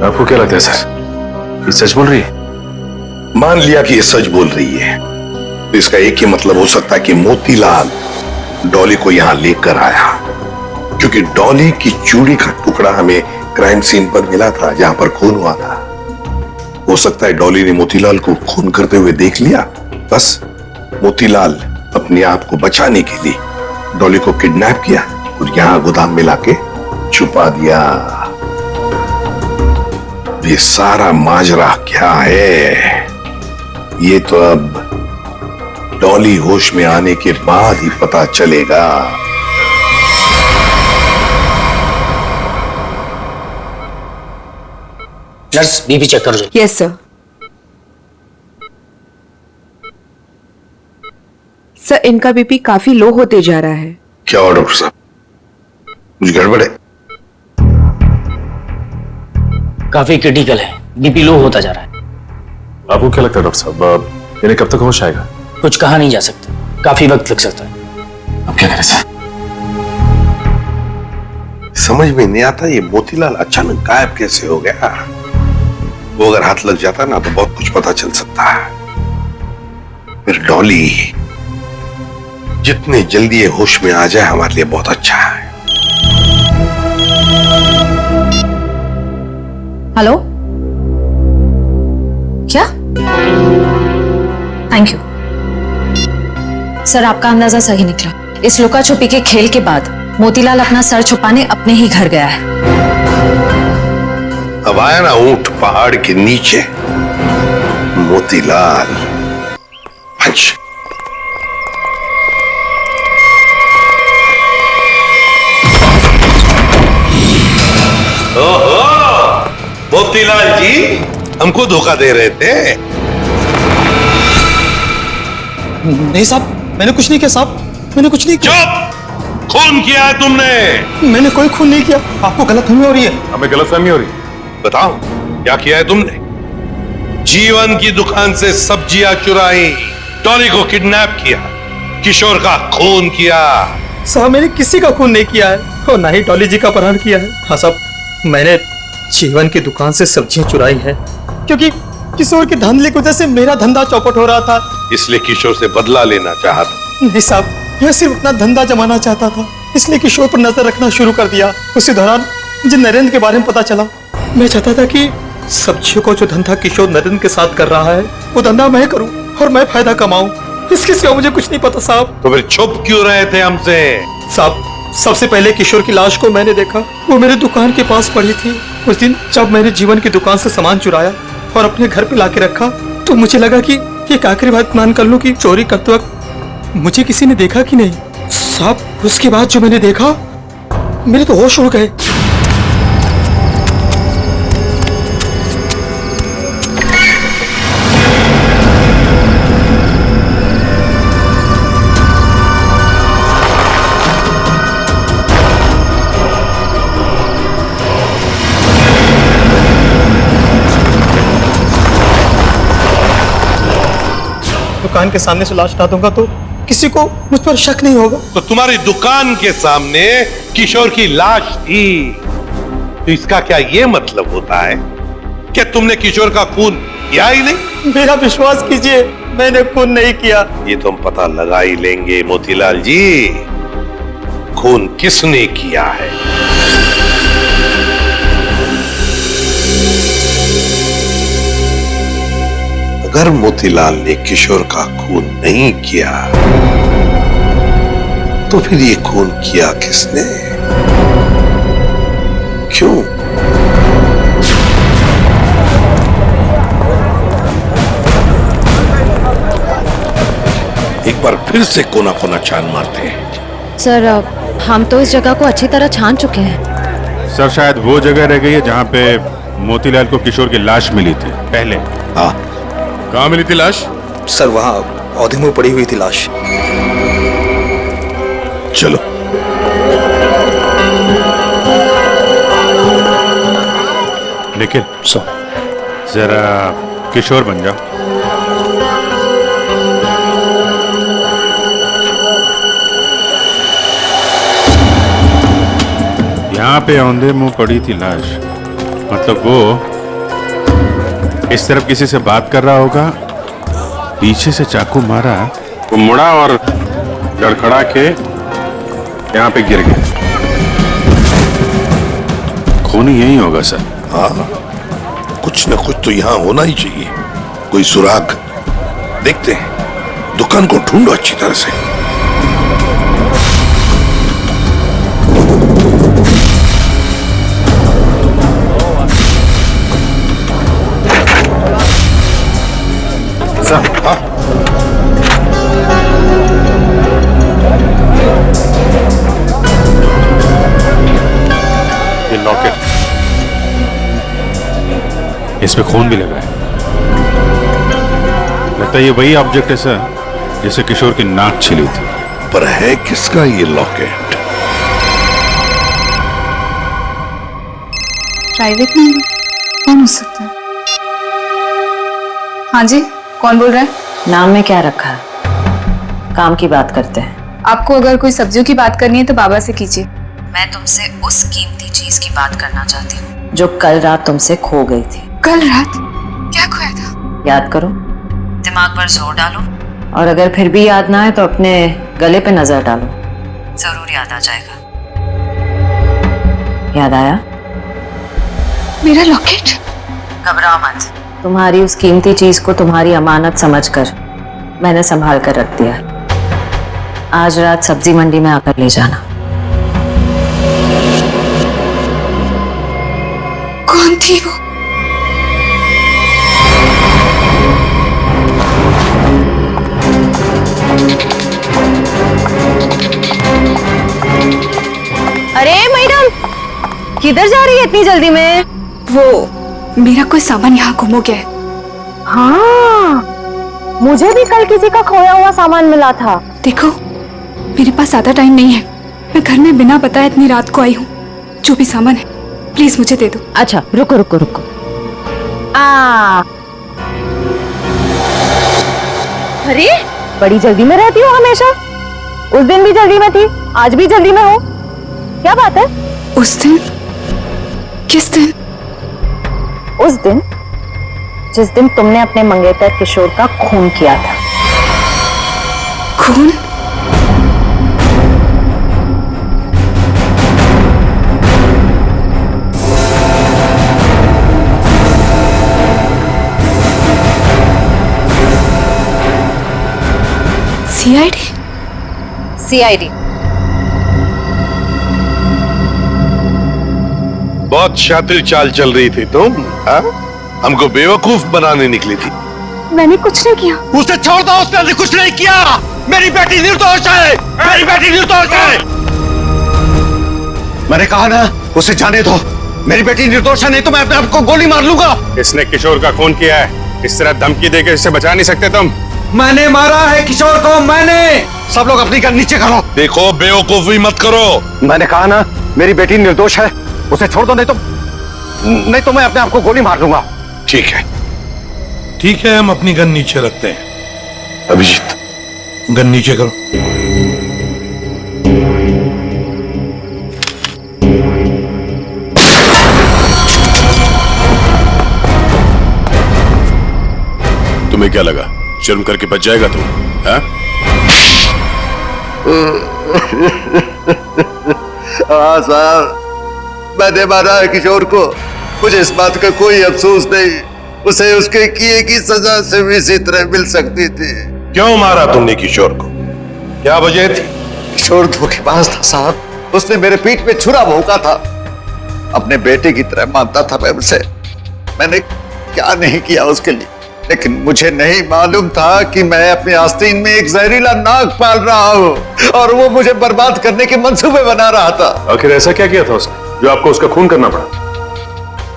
आपको क्या लगता है सर, ये सच बोल रही है? मान लिया कि ये सच बोल रही है, तो इसका एक ही मतलब हो सकता है कि मोतीलाल डॉली को यहाँ लेकर आया, क्योंकि डॉली की चूड़ी का टुकड़ा हमें क्राइम सीन पर मिला था जहां पर खून हुआ था। हो सकता है डॉली ने मोतीलाल को खून करते हुए देख लिया। बस मोतीलाल अपने आप को बचाने के लिए डॉली को किडनैप किया और यहाँ गोदाम में लाके छुपा दिया। ये सारा माजरा क्या है, ये तो अब डॉली होश में आने के बाद ही पता चलेगा। नर्स बीपी चेक कर दो। Yes sir. सर इनका बीपी काफी लो होते जा रहा है। क्या हुआ डॉक्टर साहब, कुछ गड़बड़ है? काफी क्रिटिकल है, बीपी लो होता जा रहा है। आपको क्या लगता है डॉक्टर साहब, इन्हें कब तक होश आएगा? कुछ कहा नहीं जा सकता, काफी वक्त लग सकता है। अब क्या करें सर? समझ में नहीं आता ये मोतीलाल अचानक गायब कैसे हो गया। वो अगर हाथ लग जाता ना तो बहुत कुछ पता चल सकता है। फिर डॉली जितने जल्दी ये होश में आ जाए हमारे लिए बहुत अच्छा है। हेलो, क्या? थैंक यू सर, आपका अंदाजा सही निकला। इस लुका छुपी के खेल के बाद मोतीलाल अपना सर छुपाने अपने ही घर गया है। अब आया ना ऊंट पहाड़ के नीचे, मोतीलाल पंच। ओहो, मोतीलाल जी हमको धोखा दे रहे थे। नहीं साहब, मैंने कुछ नहीं किया साहब, मैंने कुछ नहीं किया। चुप! खून किया है तुमने। मैंने कोई खून नहीं किया, आपको गलतफहमी हो रही है। हमें गलतफहमी हो रही है। बताओ क्या किया है तुमने? जीवन की दुकान से सब्जियां चुराई, डॉली को किडनैप किया, किशोर का खून किया। साहब मैंने किसी का खून नहीं किया है और ना ही डॉली जी का अपहरण किया है। हाँ साहब, मैंने जीवन की दुकान से सब्जियां चुराई है क्योंकि किशोर के धंधे की वजह से मेरा धंधा चौपट हो रहा था, इसलिए किशोर से बदला लेना चाहा था। नहीं साहब, मैं सिर्फ अपना धंधा जमाना चाहता था, इसलिए किशोर पर नजर रखना शुरू कर दिया। उसी दौरान मुझे नरेंद्र के बारे में पता चला। मैं चाहता था कि सब्जियों को जो धंधा किशोर नरेंद्र के साथ कर रहा है वो धंधा मैं करूं और मैं फायदा कमाऊं। इसके सिवा मुझे कुछ नहीं पता साहब। तो फिर छुप क्यों रहे थे हमसे? साहब, सबसे पहले किशोर की लाश को मैंने देखा, वो मेरे दुकान के पास पड़ी थी। उस दिन जब मैंने जीवन की दुकान से सामान चुराया और अपने घर पे लाके रखा तो मुझे लगा कि एक आखिरी बात मान कर लूं कि चोरी करते वक्त मुझे किसी ने देखा कि नहीं। साहब, उसके बाद जो मैंने देखा मेरे तो होश उड़ गए। दुकान के सामने से लाश हटा दूंगा तो किसी को मुझ पर शक नहीं होगा। तो तुम्हारी दुकान के सामने किशोर की लाश थी, तो इसका क्या ये मतलब होता है कि तुमने किशोर का खून किया ही नहीं? मेरा विश्वास कीजिए, मैंने खून नहीं किया। ये तो हम पता लगा ही लेंगे मोतीलाल जी, खून किसने किया है। अगर मोतीलाल ने किशोर का खून नहीं किया तो फिर ये खून किया किसने, क्यों? एक बार फिर से कोना कोना छान मारते हैं। सर, हम तो इस जगह को अच्छी तरह छान चुके हैं। सर, शायद वो जगह रह गई है जहाँ पे मोतीलाल को किशोर की लाश मिली थी पहले। हाँ, कहाँ मिली थी लाश? सर, वहाँ पौधे में पड़ी हुई थी लाश। चलो। निखिल, जरा किशोर बन जाओ। यहाँ पे औंधे मुंह पड़ी थी लाश, मतलब वो इस तरफ किसी से बात कर रहा होगा, पीछे से चाकू मारा, वो मुड़ा और लड़खड़ा के यहाँ पे गिर गया। खून यही होगा सर। हाँ, कुछ न कुछ तो यहाँ होना ही चाहिए, कोई सुराग। देखते हैं, दुकान को ढूंढो अच्छी तरह से। हाँ? ये लॉकेट, इसमें खून भी लगा है। लगता है ये वही ऑब्जेक्ट है सर जिसे किशोर की नाक छिली थी। पर है किसका ये लॉकेट? प्राइवेट नंबर कौन हो सकता है? हाँ जी, कौन बोल रहा है? नाम में क्या रखा है? काम की बात करते हैं। आपको अगर कोई सब्जियों की बात करनी है तो बाबा से कीजिए। मैं तुमसे उस कीमती चीज की बात करना चाहती हूँ जो कल रात तुमसे खो गई थी। कल रात क्या खोया था? याद करो, दिमाग पर जोर डालो, और अगर फिर भी याद ना आए तो अपने गले पे नजर डालो, जरूर याद आ जाएगा। याद आया? मेरा लॉकेट? घबराओ मत, तुम्हारी उस कीमती चीज को तुम्हारी अमानत समझकर मैंने संभाल कर रख दिया। आज रात सब्जी मंडी में आकर ले जाना। कौन थी वो? अरे मैडम, किधर जा रही है इतनी जल्दी में? वो मेरा कोई सामान यहाँ गुम हो गया है। हाँ, मुझे भी कल किसी का खोया हुआ सामान मिला था। देखो, मेरे पास ज्यादा टाइम नहीं है, मैं घर में बिना बताए इतनी रात को आई हूँ। जो भी सामान है प्लीज मुझे दे दो। अच्छा रुको रुको रुको। अरे बड़ी जल्दी में रहती हो हमेशा। उस दिन भी जल्दी में थी, आज भी जल्दी में हो, क्या बात है? उस दिन? किस दिन? उस दिन जिस दिन तुमने अपने मंगेतर किशोर का खून किया था। खून? सीआईडी? सीआईडी। बहुत शातिर चाल चल रही थी तुम, हाँ? हमको बेवकूफ बनाने निकली थी। मैंने कुछ नहीं किया। उसे छोड़ दो, उसने कुछ नहीं किया। मेरी बेटी निर्दोष है, मेरी बेटी निर्दोष है। मैंने कहा ना, उसे जाने दो। मेरी बेटी निर्दोष है, नहीं तो मैं अपने आप को गोली मार लूंगा। इसने किशोर का खून किया है, इस तरह धमकी देकर इसे बचा नहीं सकते तुम। मैंने मारा है किशोर को, मैंने। सब लोग अपनी गन नीचे करो। देखो, बेवकूफी मत करो। मैंने कहा ना, मेरी बेटी निर्दोष है, उसे छोड़ दो, नहीं तो मैं अपने आप को गोली मार दूंगा। ठीक है, ठीक है, हम अपनी गन नीचे रखते हैं। अभिजीत, गन नीचे करो। तुम्हें क्या लगा, शर्म करके बच जाएगा तू? हाँ साहब, मैंने मारा है किशोर को। मुझे इस बात का कोई अफसोस नहीं। उसे उसके किए की सजा से भी इसी तरह मिल सकती थी। क्यों मारा तुमने किशोर को? क्या वजह थी? किशोर धोखेबाज था साहब। उसने मेरे पीठ पे छुरा भोंका था। अपने बेटे की तरह मानता था मैं उसे। मैंने क्या नहीं किया उसके लिए, लेकिन मुझे नहीं मालूम था कि मैं अपने आस्तीन में एक जहरीला नाग पाल रहा हूँ और वो मुझे बर्बाद करने के मंसूबे बना रहा था। आखिर ऐसा क्या किया था उसने जो आपको उसका खून करना पड़ा?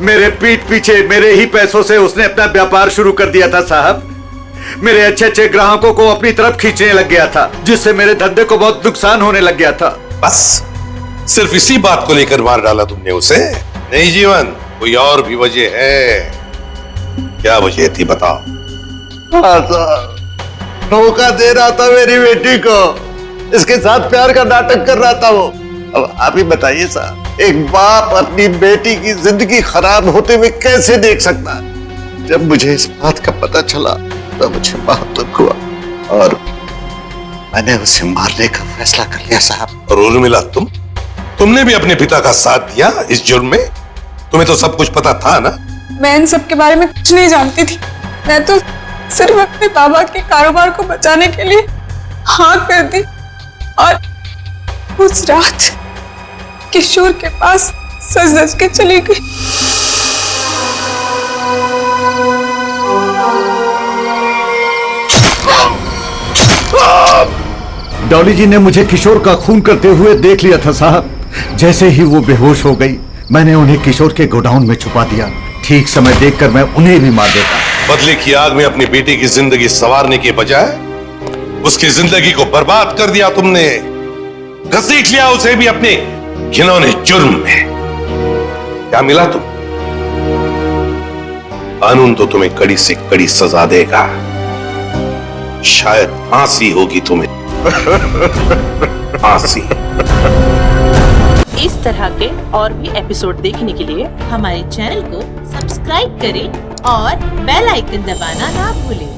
मेरे पीठ पीछे मेरे ही पैसों से उसने अपना व्यापार शुरू कर दिया था साहब। मेरे अच्छे अच्छे ग्राहकों को अपनी तरफ खींचने लग गया था, जिससे मेरे धंधे को बहुत नुकसान होने लग गया था। बस सिर्फ इसी बात को लेकर मार डाला तुमने उसे? नहीं जीवन, कोई और भी वजह है। क्या वजह थी बताओ? हाँ साहब, धोखा दे रहा था मेरी बेटी को। इसके साथ प्यार का नाटक कर रहा था वो। अब आप ही बताइए साहब, एक बाप अपनी बेटी की जिंदगी खराब होते हुए कैसे देख सकता है? जब मुझे इस बात का पता चला तो मुझे बहुत दुख हुआ और मैंने उसे मारने का फैसला कर लिया साहब। और उर्मिला, तुमने भी अपने पिता का साथ दिया इस जुर्म में? तुम्हें तो सब कुछ पता था ना? मैं इन सब के बारे में कुछ नहीं जानती थी। मैं तो सिर्फ अपने बाबा के कारोबार को बचाने के लिए हाँ कर दी और उस रात किशोर के पास सज धज के चली गई। डॉली जी ने मुझे किशोर का खून करते हुए देख लिया था साहब। जैसे ही वो बेहोश हो गई, मैंने उन्हें किशोर के गोडाउन में छुपा दिया। ठीक समय देखकर मैं उन्हें भी मार देता। बदले की आग में अपनी बेटी की जिंदगी संवारने के बजाय उसकी जिंदगी को बर्बाद कर दिया तुमने। घसीट लिया उसे भी अपने घिनौने जुर्म में। क्या मिला तुम? कानून तो तुम्हें कड़ी से कड़ी सजा देगा। शायद फांसी होगी तुम्हें। फांसी। इस तरह के और भी एपिसोड देखने के लिए हमारे चैनल को सब्सक्राइब करें और बेल आइकन दबाना ना भूलें।